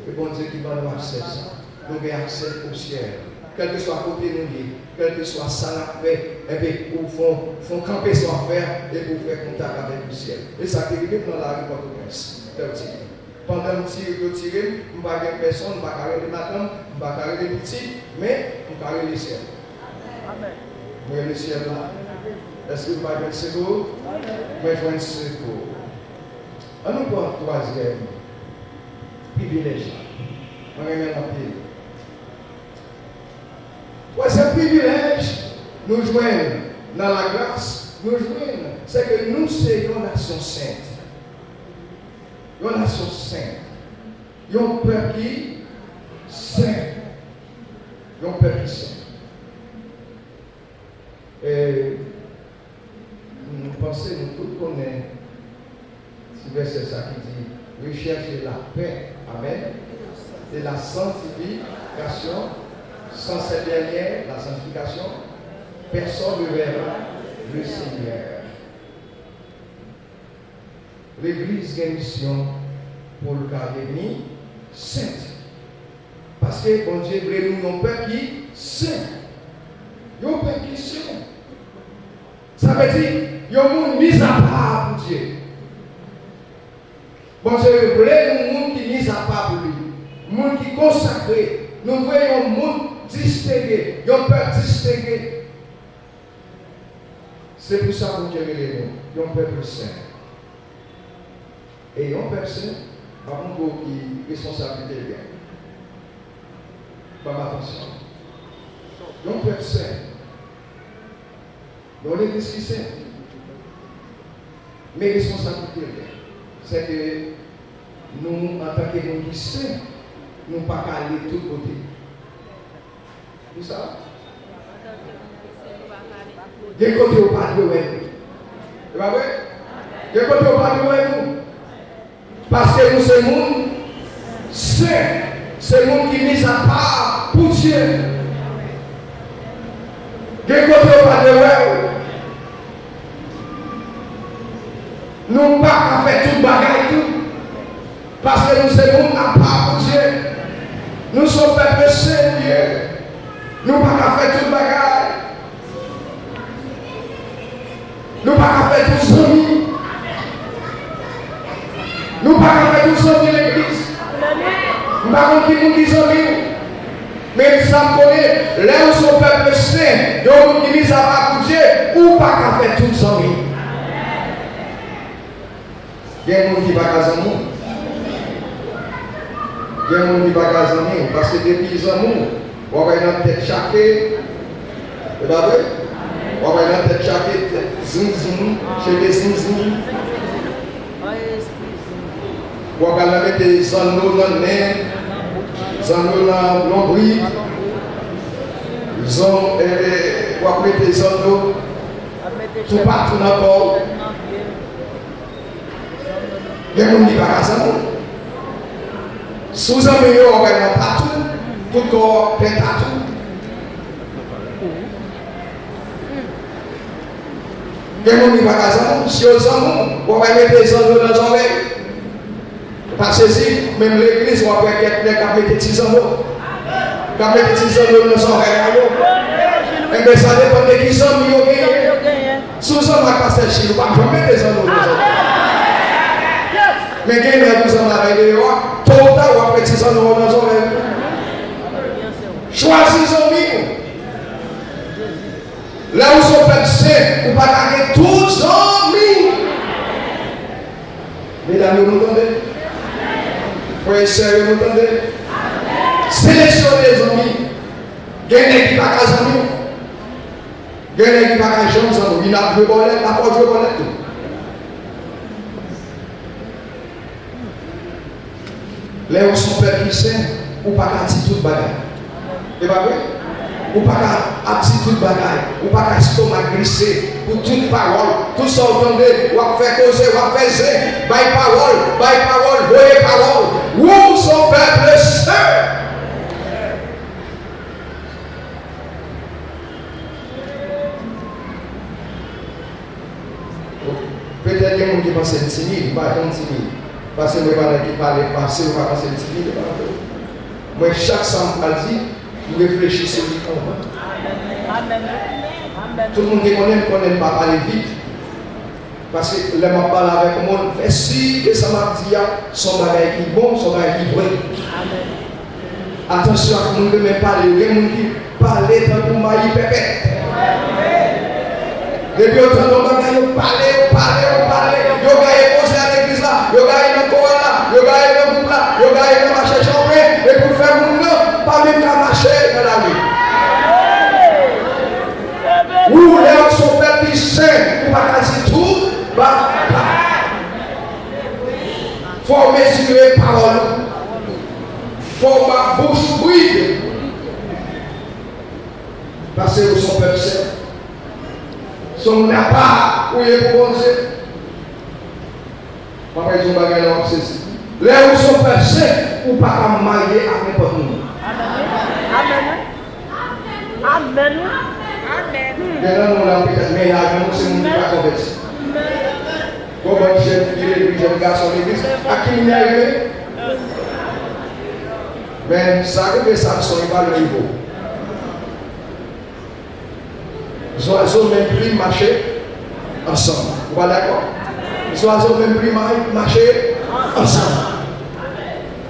Le bon Dieu qui va nous accès ça. Nous avons accès au ciel. Quel que soit côté nous, quel que soit ça nous fait, et puis pour font camper son affaire et pour faire contact avec le ciel. Et ça qui arrive dans la rue Port-au-Prince. Pendant que je tire, je ne vais pas faire personne, je ne vais pas carrer les matins, je ne vais pas carrer les petits, mais je vais carrer le ciel. Amen. Vous voyez le ciel là? Est-ce que vous avez un secours? Vous avez un secours. On nous prend le troisième privilège. On remet un pied. Troisième privilège, nous joignons dans la grâce, nous joignons, c'est que nous soyons une nation sainte. Une nation sainte. Un peuple qui saint. Un peuple qui saint. Et nous pensons, nous tous connaissons ce verset ça qui dit rechercher la paix, amen, et la sanctification. Sans cette dernière, la sanctification, personne ne verra le Seigneur. l'église a une mission pour le cas devenir sainte. Parce que bon Dieu voulait nous un peuple qui est saint. Un peuple qui est saint. Ça veut dire, il y a un monde mis à part pour Dieu. Bon Dieu voulait un monde qui est mis à part pour lui. Un monde qui est consacré. Nous voyons un monde distingué. Un peuple distingué. C'est pour ça que Dieu voulait nous. Un peuple saint. Et un peuple saint, par contre, qui est responsabilité de bien. Pas attention. Donc, peuple saint. Dans l'église qui sainte. Mes responsabilités, c'est que nous, en tant que monde qui saint, nous ne pouvons pas aller de tous côtés. Vous savez? Des côtés au pas de nous. C'est pas vrai? Des côtés au pas de nous. Parce que nous sommes monde saint. C'est le monde qui est mis à part pour Dieu. Des côtés au pas de nous. Nous ne pouvons pas faire tout le bagage tout. Parce que nous sommes monde à part pour Dieu. Nous sommes peuple saint Dieu. Nous ne pouvons pas faire tout le bagage. Nous ne pouvons pas faire tout le amis. Nous ne pouvons pas faire tout le de l'église. Nous ne pouvons pas faire qui nous amis. Mais nous sommes connus, là où son peuple saint, donc qui mis à part pour Dieu, ou pas faire tout le amis. Il y a des gens qui ne sont pas casés. Il y a des gens qui ne sont pas casés parce que depuis les amours, on va dans la tête chaque. Vous savez? On va dans la tête chaque. Zing zing, chez les zing zing. On va mettre des anneaux dans le nez, des anneaux dans l'ombril. Ils ont mettre des anneaux tout partout dans le corps. Il y a des gens qui ne sont pas casés. Sous un milieu, on va mettre tatou, tout corps plein tatou. Il y a des gens qui ne sont pas casés. Si aux hommes, on va mettre des anneaux dans les oreilles. Parce que si, même l'église, on va mettre des petits anneaux. Quand mettre des petits anneaux dans les oreilles. Et bien ça dépend de qui sont mis. Sous un va passer chez nous, on va mettre des anneaux dans les oreilles. Mais quand vous en avez tout le temps, vous avez des anneaux dans les oreilles. Choisissez-vous. Là où son peuple saint, vous ne pouvez pas gagner tous les amis. Mesdames, vous m'entendez? Frères et sœurs, vous m'entendez? Sélectionnez les amis. Gagnez qui ne sont pas des amis. Gagnez qui ne sont pas des amis. Il n'a pas de bonnet, il n'a pas de bonnet. Là où son peuple qui saint, vous ne pouvez pas dire tout le bagage. C'est pas vrai? Ou pas qu'à aptitude bagaille, ou pas qu'à stomac glissé, pour toute parole, tout ça entendez, ou à faire causer, ou à faire zé, by parole, voyez parole, où son peuple saint. Peut-être qu'il y a des gens qui pensent timide, pas timide, parce que je ne vais pas parler facile, ou pas penser timide. Moi, chaque samedi, vous réfléchissez sur le temps. Tout le monde qui connaît pas parler vite. Parce que les gens parlent avec le monde, fait si que ça m'a dit, son bagage qui est bon, son bagage qui est vrai. Attention à ce que vous parler, il y a des gens qui parlent tant que vous m'avez pépé. Depuis autant de bagage, vous parlez, vous avez posé à l'église là, vous avez dans le corps là, vous avez dans le groupe là, vous avez dans le marché chambré, et pour faire mon nom, pas même qu'à marcher dans la vie. Ou là où son peuple est saint, ou pas quasi tout, bah, faut mesurer parole. Faut ma bouche brille. Parce que son peuple saint. Son n'a pas, où il est pour penser. Papa, ils ont bagagé là, c'est ça. Là où son peuple saint, ou pas marier avec n'importe qui. Amen. Maintenant, nous avons peut-être mais là, nous sommes pas convertis. Comment jeune fille et jeune garçon de l'église, à qui il est arrivé? Mais ça arrive, Samson, il va le niveau. Les oiseaux même plus marcher ensemble. Vous êtes d'accord? Les oiseaux même plus marcher ensemble.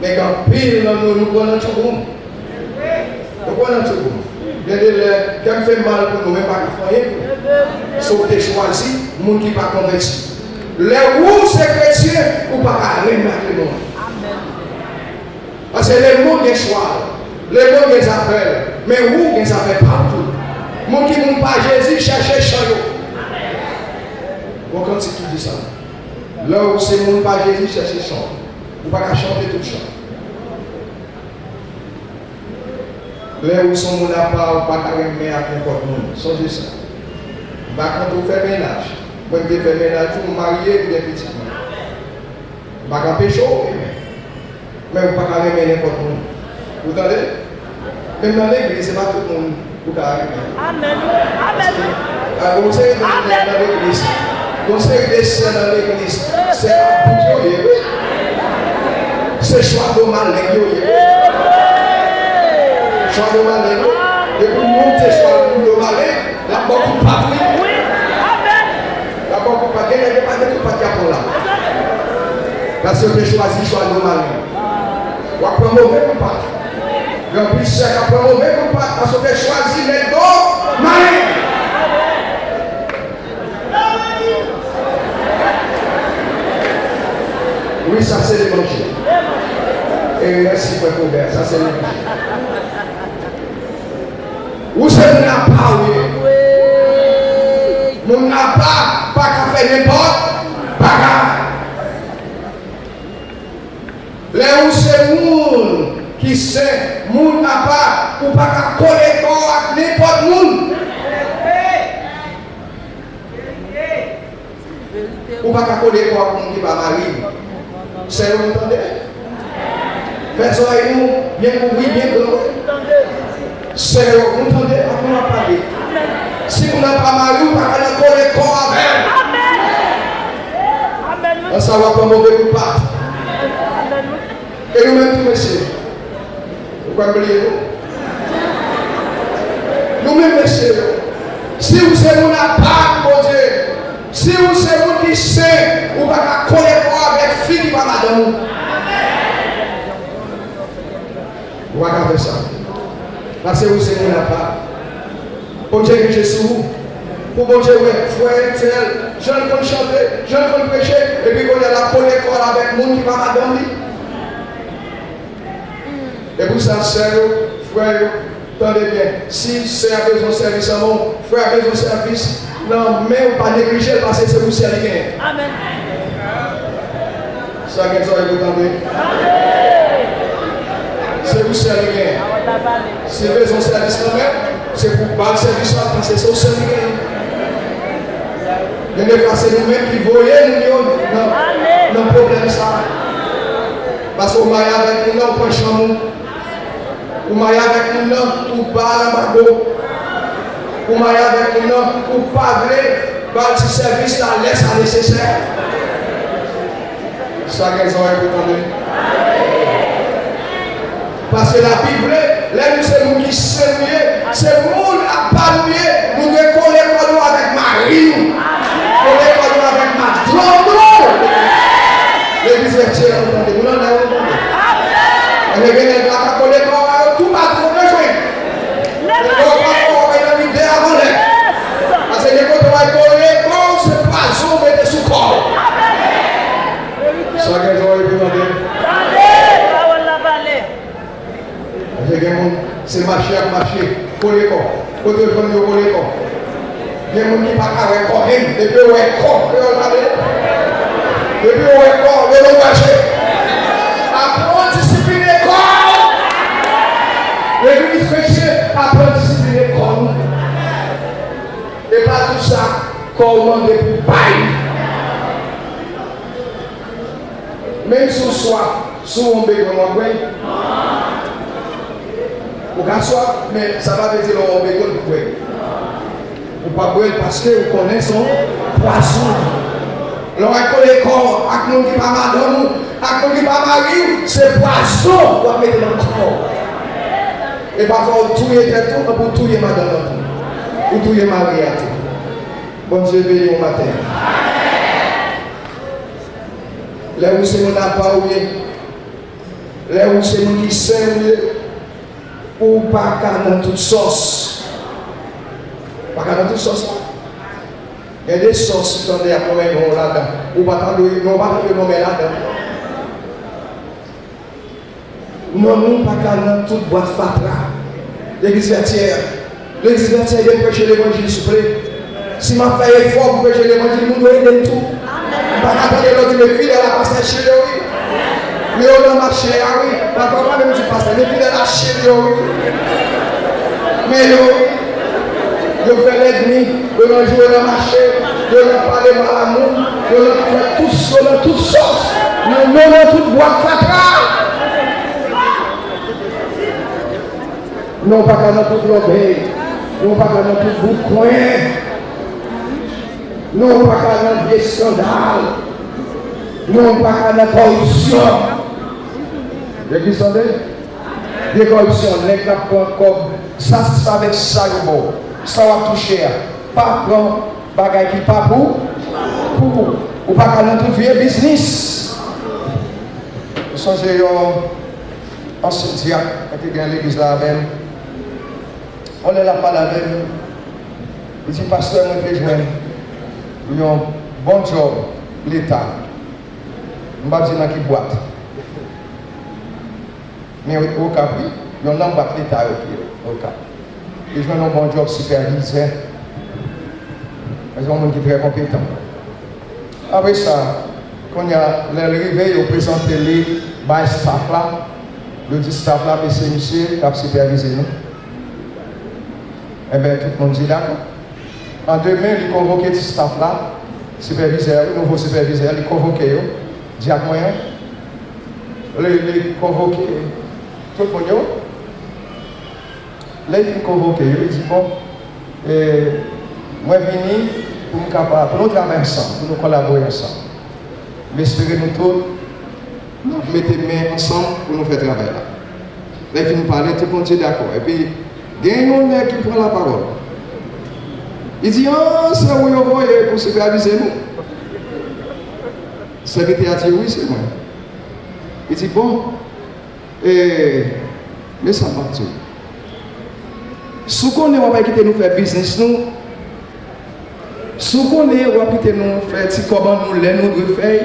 Mais quand pile, nous prenons tout le monde. Nous prenons tout le monde. Bien de quand fait mal pour nous, même pas faire. Sauf que choisi, le monde qui n'est pas converti. Les roues, c'est chrétien, ou pas remettre le monde. Parce que les mots des choix, les mots des affaires, mais où des affaires partout. Les gens qui n'ont pas Jésus chercher chariot. Quand tu dis ça, là où c'est les gens pas Jésus chercher chant, ou pas qu'à chanter tout chant. Là où son monde n'a pas, ou pas qu'à remettre à n'importe monde. Songez ça. Quand on fait ménage, quand on fait ménage, vous mariez ou bien petit. Pas qu'à pécho, mais vous ne pouvez pas remettre n'importe où. Vous entendez? Même dans l'église, ce n'est pas tout le monde qui peut remettre. Amen. Amen. Vous savez, dans l'église, vous savez des sœurs dans l'église, c'est un bout de c'est choix de malin. Choix de malin. Et pour monter choix de malin, la beaucoup de patrie. La beaucoup de patrie, il n'y a pas de patrie pour là. Parce que j'ai choisi choix de malin. Ou après mauvais ou pas. Et en plus, c'est après mauvais ou pas. Parce que j'ai choisi les deux malins. Oui, ça c'est l'évangile. Et merci pour Robert, ça c'est l'évangile. Où c'est qu'on n'a pas, oui. On n'a pas qu'à faire n'importe bagarre. Là où c'est le monde qui sait, le monde n'a pas, ou pas qu'à coller corps avec n'importe monde. Ou pas qu'à coller corps avec le monde qui va marier. C'est vous entendez? Faites ça et nous, bien couvrir, bien couvrir. C'est vous entendez? On va parler. Si vous n'avez pas marié, vous n'avez pas coller corps avec. Amen. On savoir pas mauvais ou pas. Et nous-mêmes, tout messieurs, vous pouvez oublier nous? Nous-mêmes, messieurs, si vous êtes mon appart, mon Dieu, si vous êtes mon qui sait, vous ne pouvez pas coller avec fille par madame. Vous pouvez faire ça. Parce que vous êtes mon appart. Pour Dieu que je suis vous. Pour bon Dieu, frère, je ne peux chanter, je ne peux prêcher, et puis qu'on a la coller avec le monde qui va madame. Et pour ça, frère, attendez bien. Si c'est à besoin de service à mon frère a besoin de service, non, mais pas négliger parce que c'est vous servir. Amen. Ça, qu'est-ce que vous entendez? C'est vous servir. Si besoin de service là-même, c'est pour pas le service là parce que c'est au servir. Mais des fois, c'est nous-mêmes qui voyons non problème ça. Parce qu'on maille avec nous, on prend chambre. Ou maille avec nous, ou pas la mago. Ou maille avec nous, ou pas vrai, bah le service là, laisse à nécessaire. Ça qu'elles ont écouté. Parce que la Bible, là nous c'est nous qui sommes mouillés, c'est nous à pas mouillé, nous devons coller avec Marie, coller avec ma trompe. L'église est chère, entendez, vous n'en avez pas entendu. On est venu à coller tout pas trop besoin. On va pas une idée avant l'air. Parce que les côtés vont coller comme ce poisson mettez sous corps. Ça qu'elles ont écouté. C'est marcher à marcher, coller corps. Côté de famille, coller corps. Il y a des gens qui ne sont pas avec corps, depuis où est corps, depuis où est corps, ils vont marcher. Apprendre à discipliner corps. L'église chrétienne apprend à discipliner corps. Et pas tout ça, corps depuis bail. Même sous soi, sous un bégon, vous avez soif, mais ça va dire qu'on va bégon pour boire. Vous ne pouvez pas boire parce que vous connaissez son poisson. L'on a les corps, avec nous qui pas madame, avec nous qui pas mari, c'est poisson pour mettre dans le corps. Et parfois, tout est tout pour tout madame, pour tout mari à tout. Bon Dieu béni au matin. Là où c'est mon appât, là où c'est mon qui saigne, ou pas dans toute sauce. Pas dans toute sauce. Il y a des sauces qui sont là-dedans. Ou pas de nommer là-dedans. Non, nous pas dans toute boîte fatra. L'église vertière. L'église vertière, il y a prêcher l'évangile, s'il vous plaît. Si ma fait effort pour prêcher l'évangile, nous devons aider tout. Pas attendre l'autre me file à la passer chez lui. Mais on a marché, ah oui. Pas comment même tu passes, mais file à la chez lui. Mais yo fait l'ennemi, yo l'ont joué dans le marché, yo l'ont parlé mal à nous, yo l'ont fait tout ça dans toute sauce. Nous dans toute boîte fatra. Non pas dans toute l'obéi, non pas dans tout boucoin. Non pas dans des scandales, non pas dans la corruption. Vous savez, des corruptions, les gens comme ça, c'est avec ça, ça va toucher. Pas prendre bagaille qui pas pour, ou pas dans tout vieux business. Vous songez en Saint-Diac, quand il y a l'église là-même, on est là pas là-même. Il dit, pasteur, moi je vais joindre. Ils ont un bon job, l'État. Je ne vais pas dire dans qui boîte. Mais au cas où, ils ont un boîte l'État au cas. Ils ont un bon job superviseur. Ils ont un monde qui est très compétent. Après ça, quand il y a l'arrivée, ils présentent les staff là. Le dit staff là, c'est monsieur qui a supervisé nous. Eh bien, tout le monde dit d'accord. En demain, il convoque ce staff-là, superviseur, nouveau superviseur, il convoque, dit à moi, il convoque tout le monde. Là, il convoque, il dit bon, moi, je viens pour nous travailler ensemble, pour nous collaborer ensemble. Mais espérez nous tous, nous mettons les mains ensemble pour nous faire travailler là. Là, il nous parler, tout le monde est d'accord. Et puis, il y a un homme qui prend la parole. Il dit, oh, c'est où vous voyez pour superviser nous. Le secrétaire a dit, oui, c'est moi. Il dit, bon, mais ça va tout. Si on ne va pas quitter nous faire business, nous, si on ne va pas quitter nous faire petit comment nous devons faire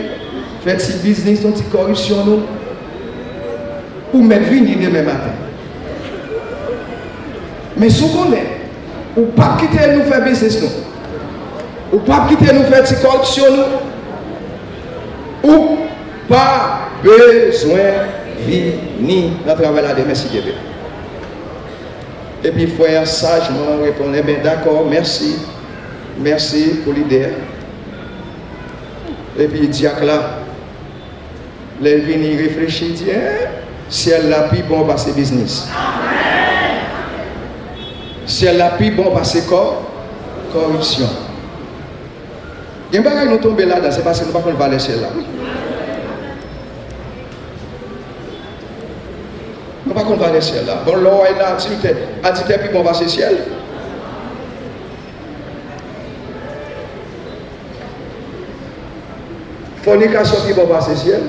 petit business, petit corruption, nous, pour mettre venir demain matin. Mais si on est, ou pas quitter nous faire business nous, ou pas quitter nous faire petite corruption nous, ou pas besoin venir dans le travail là de merci Dieu. Et puis frère sagement répondre, bien d'accord, merci pour l'idée. Et puis diacre là, les venir réfléchir, dire, si elle l'a pris bon passer business. Si elle l'a pris, bon, parce que corruption. Il y a un bagage nous tomber là-dedans, c'est parce que nous ne pouvons pas laisser là. Nous ne pouvons pas laisser là. Bon, l'eau est là, attitude, puis bon, passer le ciel. Fornication qui bon, passer le ciel.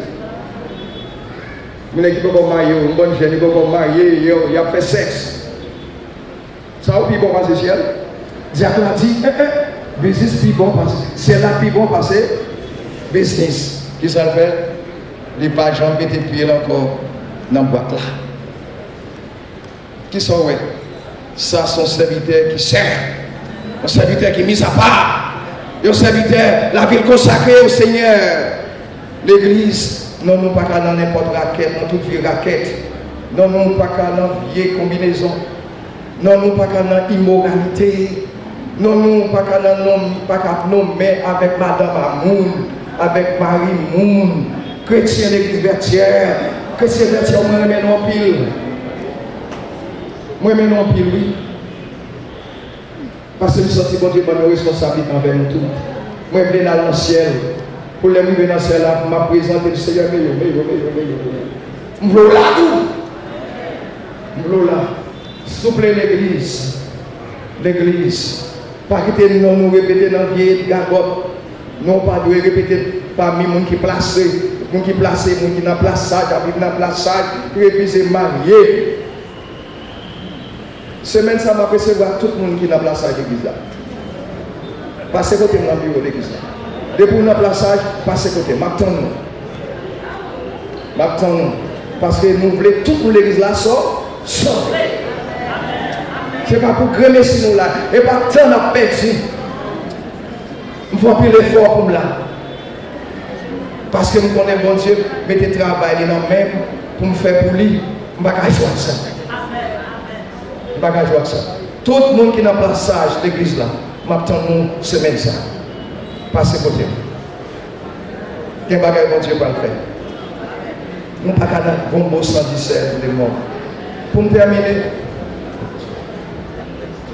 Il y a qui peut marier, une bonne jeune, il peut marier, il a fait sexe. Ça ou bon passer ciel. Diacre a dit, business puis bon passer. C'est là puis bon passer business. Qui ça fait? Les pas gens mettent pieds encore dans la boîte là. Qui sont ouais? Ça son serviteur qui sert. Un serviteur qui est mis à part. Un serviteur, la ville consacrée au Seigneur. L'église, non, nous pas qu'à dans n'importe raquette, dans toute vieille raquette. Non, nous pas qu'à dans vieille combinaison. Non, nous pas qu'à dans immoralité. Non, nous pas qu'à dans nommer avec Madame Amoun, avec Marie Moun, chrétien l'église vertière. Chrétien vertière, moi, je mets en pile. Moi, je mets en pile, oui. Parce que je sens que bon Dieu prend une responsabilité envers nous tous. Moi, je viens dans le ciel. Pour les arriver dans celle-là, m'a présenté le Seigneur, mais je veux là tout. Je veux là. S'il vous plaît, l'église. Pas quitter nous répéter dans le vieil gargote. Non, pas de répéter parmi les gens qui placent, les gens qui placent, les gens qui n'ont pas place, qui n'ont pas place, qui refusent marier. Semaine, ça va recevoir tout le monde qui n'a pas place à l'église là. Passez côté dans le bureau de l'église là. Depuis nous plaçage, passez côté. M'attendons. Parce que nous voulons toute l'église là sort. Ce n'est pas pour grémer si nous là. Et pas tant à perdu. Il faut appuyer l'effort pour là. Parce que nous connaissons bon Dieu, mettez travail dans nos mains pour nous faire pour lui. Je ne vais pas jouer ça. Je ne vais pas jouer ça. Tout le monde qui est dans le passage de l'église là, m'attendons semaine ça. Passez côté. Il y a un bagage bon Dieu va le faire. Nous ne pouvons pas faire un bon 117 de morts. Pour me terminer,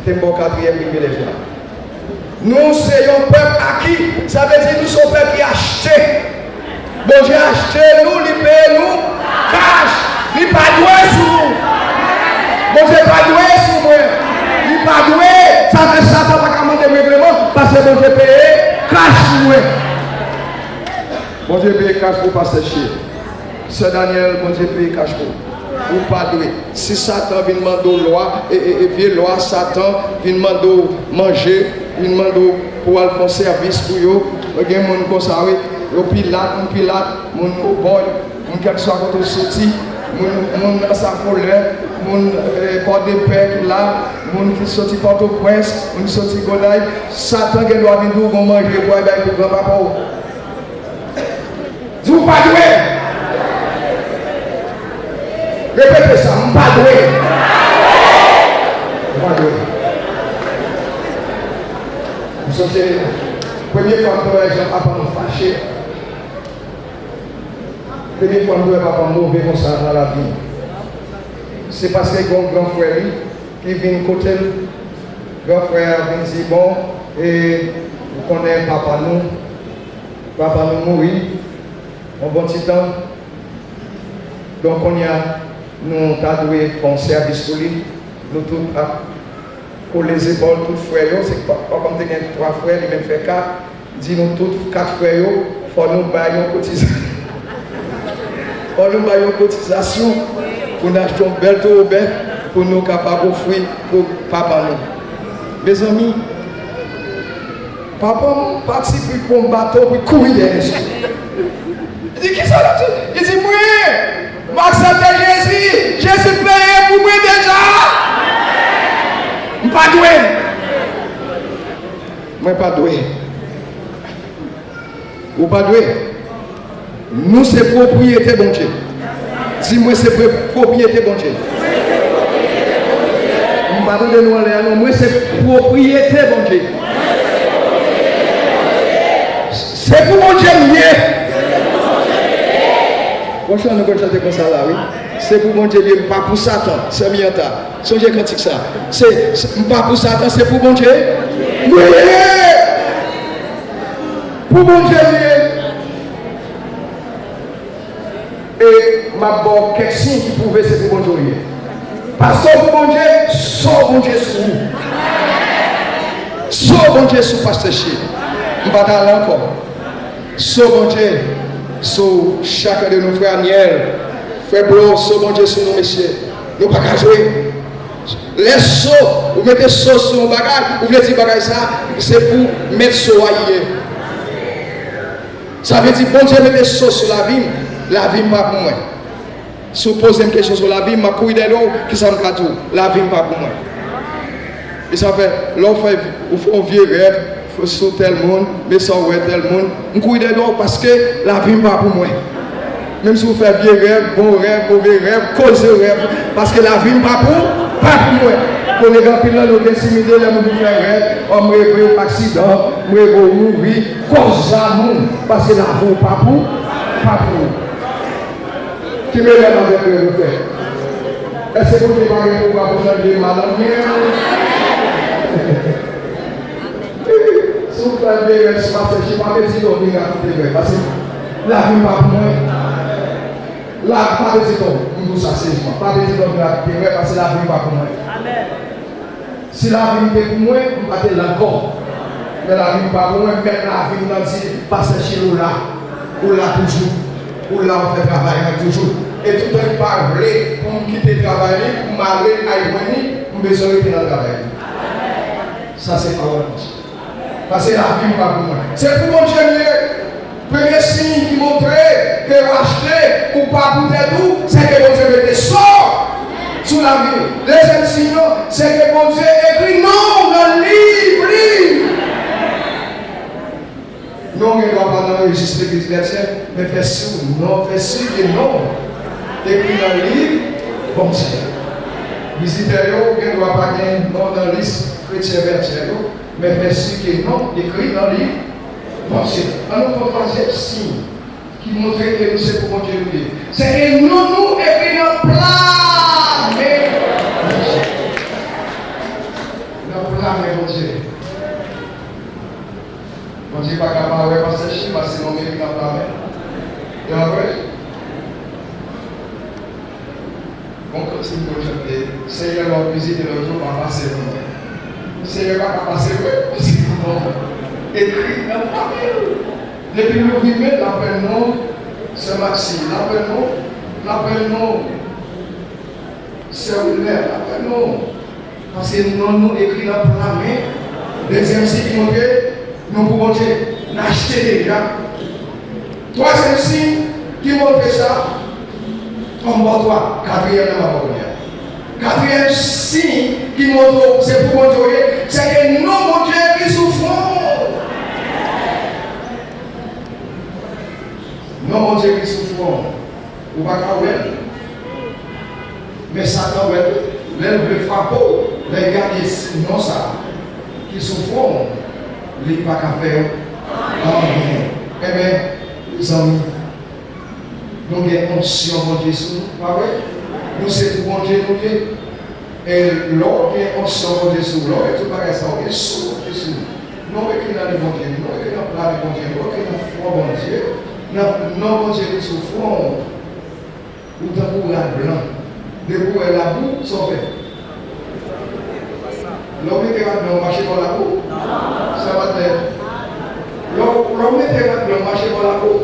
c'est mon quatrième privilège là. Nous sommes un peuple acquis. Ça veut dire que nous sommes un peuple qui a acheté. Bon Dieu a acheté nous, il paye nous, cash. Il n'est pas doué sur nous. Bon Dieu n'est pas doué sur moi. Il n'est pas doué. Ça fait ça, ça va pas commander règlement parce que bon Dieu paye cash sur moi. Bon Dieu paye cash pour passer chier. C'est Daniel, bon Dieu paye cash pour. Ou pas doué. Si Satan vient demander loi, et vient loi, Satan vient demander manger, vient demander pour aller faire service pour eux, il y a des gens comme ça, au pilote, mon boy, mon quelque soit quand on sortit, mon sa colère, mon porte de paix qui là, mon qui sortit Port-au-Prince, mon qui sortit Gonaïve, Satan qui doit venir pour manger pour aller pour grand-papa. Vous pas doué. Répétez ça, je ne suis pas doué. Je ne suis pas doué. Vous sentez, la première fois que les gens ne nous fâcher, la première fois que nous ne pas mauvais comme ça dans la vie, c'est parce que un grand frère qui vient côté, grand frère vient dire bon, et vous connaissez papa nous mourit, un bon petit temps. Donc on y a. Nous avons dû faire un service pour lui. Nous tous pour les épaules, tous frères. C'est pas comme tu as 3 frères, il même fait 4. Dis-nous tous 4 frères, il faut nous bailler une cotisation. Il faut nous bailler une cotisation pour nous acheter un bel tour pour nous capables d'offrir pour papa nous. Mes amis, papa participe pour un bateau pour courir derrière. Il dit qui ça là? Il dit moi. M'accepter Jésus, Jésus payé pour moi déjà. Je ne suis pas doué. Je ne suis pas doué. Vous ne pas doué. Nous, c'est propriété bon Dieu. Dis-moi, c'est propriété bon Dieu. Je ne pas de nous aller, non, moi, c'est propriété bon Dieu. C'est pour mon Dieu mieux. Bonjour, nous allons chanter comme ça là, oui. C'est pour mon Dieu, pas pour Satan, c'est Mianta. Songez quand ça. C'est pas pour Satan, c'est pour mon Dieu. Oui! Pour mon Dieu, et ma bonne question qui pouvait, c'est pour mon Dieu. Parce que pour mon Dieu, sauve mon Dieu sur vous. Sauve mon Dieu sur Pasteur Chie. Je ne vais pas aller encore. Sauve mon Dieu. Sur chacun de nos frères Niel, frère Blanc, sur mon Dieu, sur nos messieurs. Nous ne pouvons pas jouer. Les sauts, vous mettez sauts sur mon bagage, vous voulez dire bagage ça, c'est pour mettre sauts à hier. Ça veut dire, bon Dieu, mettez sauts sur la vie pas pour moi. Si vous posez une question sur la vie, ma couille de l'eau, qui ça me casse tout, la vie pas pour moi. Et ça fait, l'on fait un vieux rêve. Sur tel monde, mais sans ouais tel monde. Je couille de l'eau parce que la vie n'est pas pour moi. Même si vous faites vieux rêve, bon rêve, mauvais rêve, cause rêve, parce que la vie n'est pas pour moi. Pour les gens qui ont intimidé, les gens qui font rêve, on me réveille accident, me réveille mourir, cause ça, parce que la vie n'est pas pour moi. Qui me lève avec le fait. Est-ce que vous ne parlez pas pour changer malade? vous faites bien, parce que je ne pas dire qu'on vient raconter vrai. Parce que la vie n'est pas pour moi. Là, pas de dire qu'on ça c'est moi. Pas de dire qu'on vient raconter vrai, parce que la vie n'est pas pour moi. Amen. Si la vie est pour moi, je ne vais pas dire encore. Mais la vie n'est pas pour moi, mais la vie nous dit, parce que chez nous là, ou là toujours, ou là on fait travail toujours. Et tout le temps, parler pour me quitter le travail, pour m'aller à Ivonie, pour me besoin de dans le travail. Ça, c'est pas bon. Parce que la vie n'est pas pour moi. C'est pour mon Dieu mieux. Premier signe qui montrait que racheter ou pas pour tout, c'est que mon Dieu mettait sort sur la vie. Deuxième signe, c'est que mon Dieu écrit non dans le livre. Non, il ne doit pas enregistrer les versets, mais fais sûr, non, fais sûr que non. Écrit dans le livre, bon Dieu. Visiteurs, il ne doit pas gagner non dans la liste chrétien verset, mais fais sûr que non, écrit dans le livre, bon Dieu. Alors, notre troisième signe qui montre que nous sommes pour mon Dieu, c'est que nous écrit dans le plan, mais dans le plan, mais bon Dieu. On ne dit pas capable de passer chez moi, sinon on mérite un plan. Et après, on continue de chanter. Seigneur, on visite le jour, on va passer le monde. Seigneur, on va passer le monde. Écrit dans le plan. Depuis le vivant, l'appelle-nous, c'est Maxime. L'appelle-nous, c'est Wilmer. L'appelle-nous. Parce que nous écrit dans le plan. Deuxième signe qui montre. Nous pouvons l'acheter déjà. Troisième signe qui montre ça, on voit toi, quatrième Quatrième signe qui montre, c'est pour montrer, c'est que nous, mon Dieu, qui souffrons. Nous, mon Dieu, qui souffrons. Ou pas qu'à mais Satan, le frappe, les gars, non ça, qui souffront. Les pas qu'à faire. Amen. Eh bien, les amis, nous avons onction de Jésus. Pas vrai? Nous sommes pour Dieu, nous. Et l'autre est onction de Jésus. L'autre est tout pareil, ça. On est sous Jésus. Nous écrivons dans le bon Dieu. Nous écrivons dans le plan de bon Dieu. Nous écrivons dans le foi bon Dieu. Nous, bon Dieu, nous souffrons. Nous avons la blanc. Depuis la boue, sauvé. L'homme était là, marcher dans la boue. Ça va être. L'homme était là, marcher dans la boue.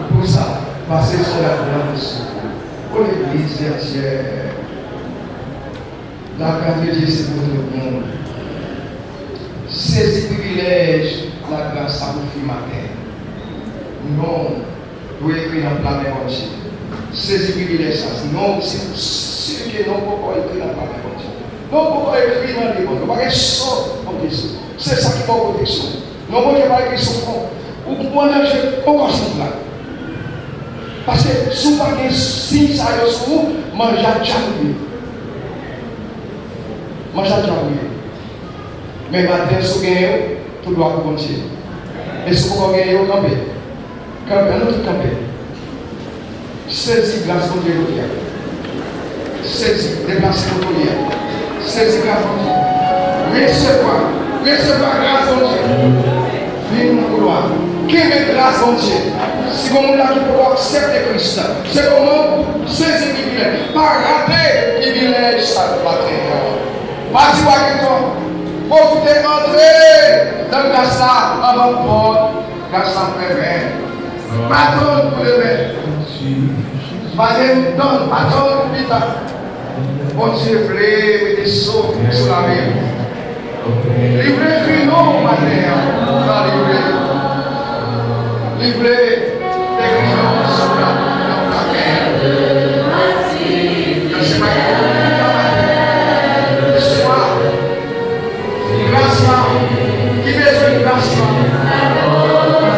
Pour ça, passer sur la blanche. Pour l'église entière. La grâce de Dieu, c'est pour tout le monde. Ces privilèges, la grâce, ça vous fait matin. Non, vous écrivez dans le plan de mon Dieu. Ces privilèges, ça, non, c'est sûr que non, pourquoi écrire dans le plan de mon Dieu. Non, pourquoi écrire dans le livre? Parce que c'est ça qui va au protection. Non, moi, je ne vais pas écrire sur le fond. Ou moi, je commence là. Parce que si vous n'avez pas si ça y est sur vous, moi, j'ai déjà oublié. Moi, j'ai déjà oublié. Mais maintenant, si vous gagnez, tout doit continuer. Et si vous gagnez, vous campez. Campez, nous tous campez. Saisis grâce pour Dieu. Saisis les grâces pour Dieu. Saisis grâce pour Dieu. Recevoir grâce pour Dieu. Vive mon couloir. Qui met grâce pour Dieu? Si vous voulez pour accepter Christ, c'est comment saisir les privilèges. Pas rater les privilèges, ça va être. Pas dire à quelqu'un, profitez d'entrer dans le grâce là, avant de porte, grâce à frère. Pardon pour le maître. Pardon pour le vita. Bon Dieu, mettez des sauts sur la vie. Livrez non, matin, livrez des crayons sur la terre. Je ne sais pas ce soir, grâce là, qui besoin de grâce là.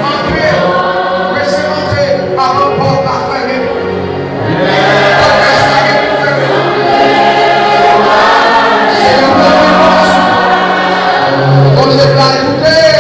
Entrez, laissez entrer avant de porter la ferme. On se plaît écouter.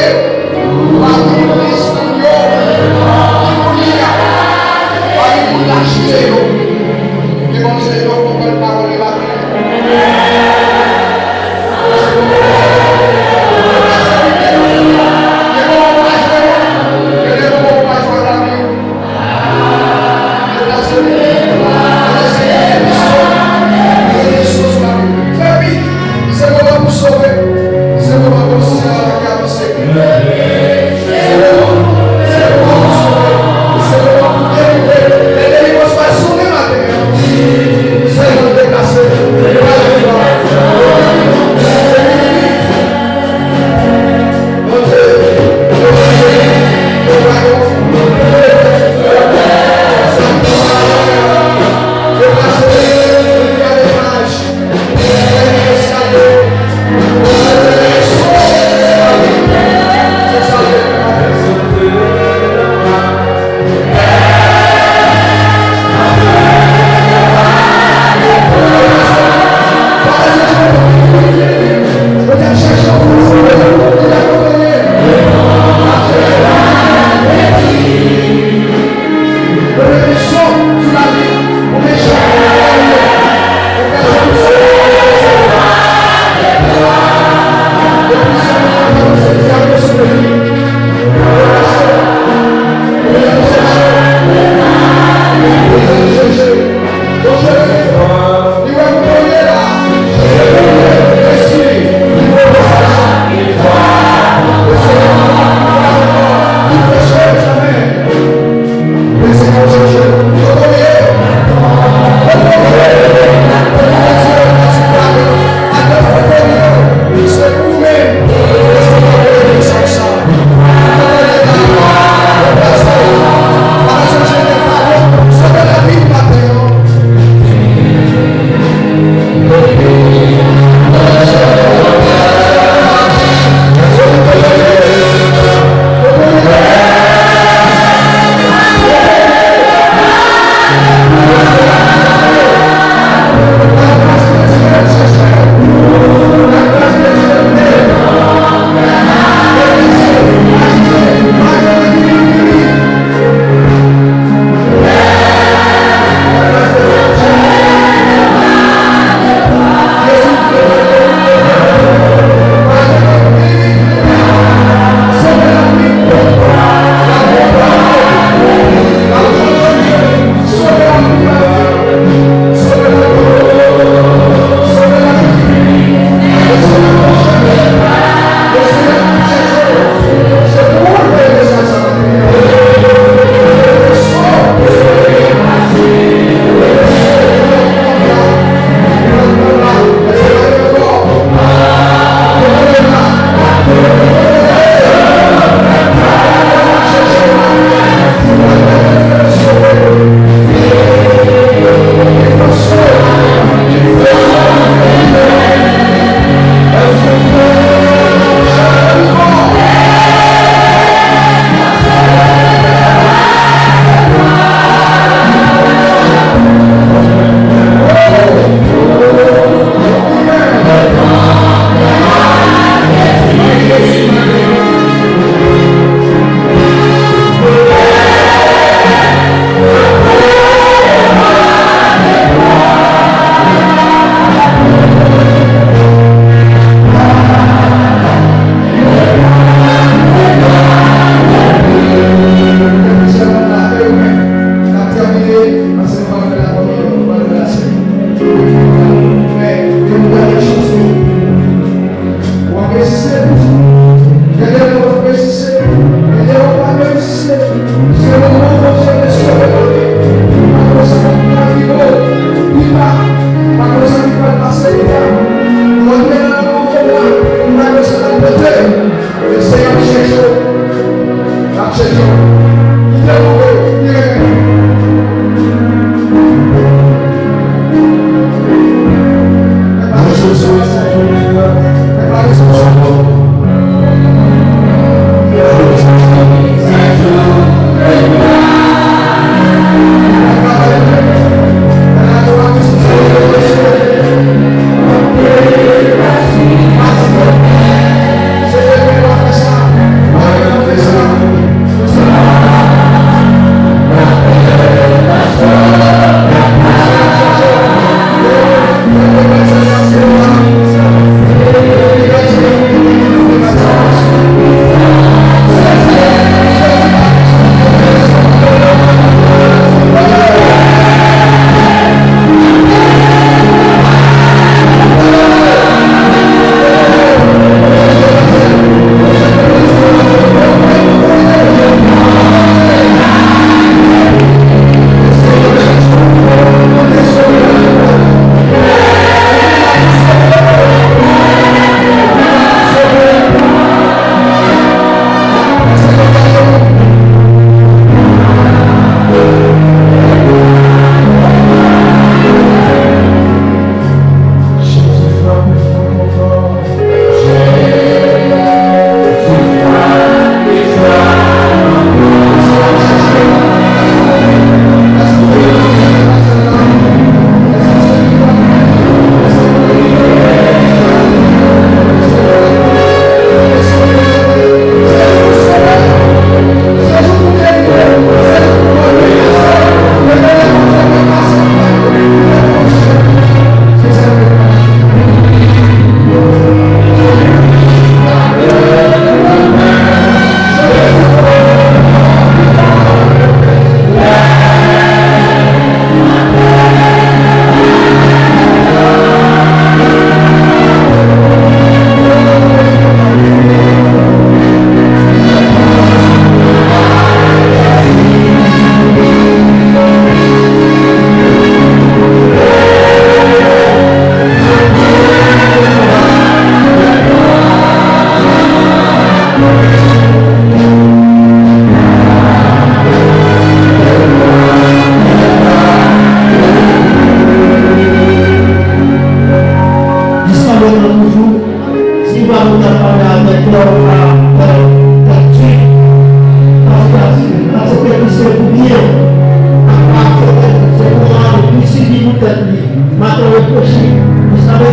Maintenant, reproché, vous savez,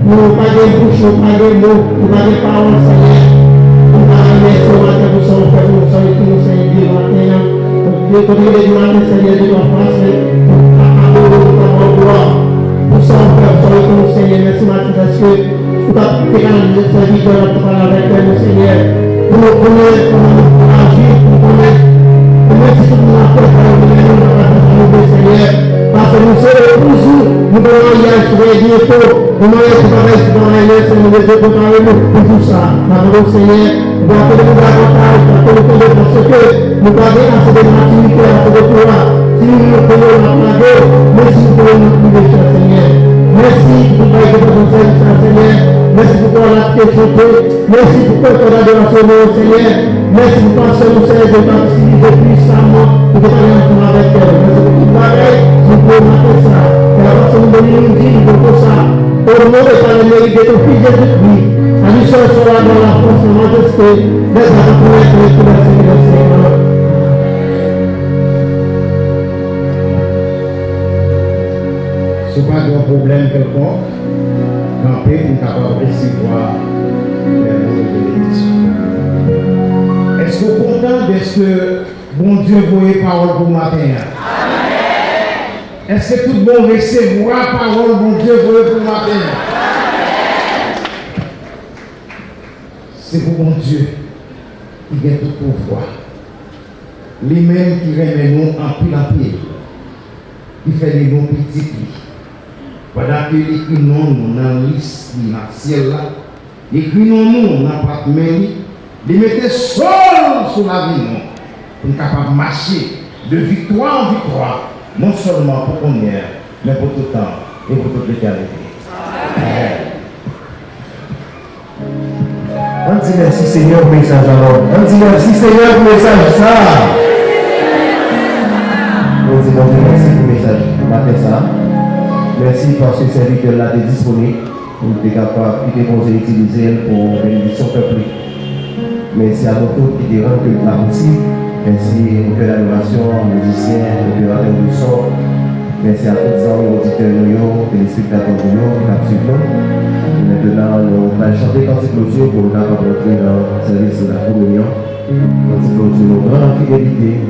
nous pas de bouche, nous pas de mots, nous pas de paroles, Seigneur. Nous pas de merci au matin pour son frère, pour son équipe, nous Seigneur, Dieu matin. Dieu, comme il est du matin, Seigneur, Dieu, en France, pour gloire. Pour son frère, pour son équipe, Seigneur, merci matin, parce que nous pas de canaliser ce serviteur, pour parler avec nous, Seigneur. Pour nous connaître, pour nous agir, pour nous connaître. Merci pour nous apporter, Seigneur. Parce que nous sommes toujours, nous devons y aller bientôt. Nous devons travailler dans la lettre, nous devons préparer pour tout ça. Nous Seigneur, nous devons faire des avantages, parce que nous devons assez de maturité, assez de pouvoir. Si nous pouvons l'apprendre, merci pour nous priver, Seigneur. Merci pour nous faire des conseils, Seigneur. Merci pour la chanter. Merci pour ton adoration, Seigneur. Merci pour passer au Seigneur de participer puissamment pour parler ensemble avec elle. Merci pour tout pareil, nous pouvons faire ça. Et la personne de nous dit, pour ça. Au nom de ta mérite de ton fils Jésus-Christ, à lui seul sera dans la force et la majesté, mais à la première de tout la Seigneur. Ce n'est pas un problème quelconque, camper pour capable de recevoir les mots de bénédiction. Est-ce que vous êtes content de ce que bon Dieu voyait parole pour matin? Est-ce que tout le monde recevra parole, mon Dieu, pour le matin? C'est pour mon Dieu qui gagne tout pouvoir. Lui-même qui remet nous en pile, qui fait les noms petits. Pendant que l'écrit nous dans la liste dans le ciel là, l'écrit nous dans la partenaire, il mettait seul sur la vie pour nous capable de marcher de victoire en victoire. Non seulement pour qu'on y ait, mais pour tout le temps et pour toute l'éternité. On dit merci Seigneur pour le message alors. On dit merci Seigneur pour le message ça. On dit merci pour le message matin ça. Merci parce que le serviteur là est disponible pour être capable de utiliser pour une bénédiction peuple. Merci à nous tous qui diront que la possible. Merci pour l'adoration, musiciens, opérateurs du son. Merci à tous les auditeurs, téléspectateurs qui nous suivent. Maintenant, nous allons chanter quand c'est clôture pour nous entrer dans le service de la communion. Quand c'est clôture, nous grande fidélité,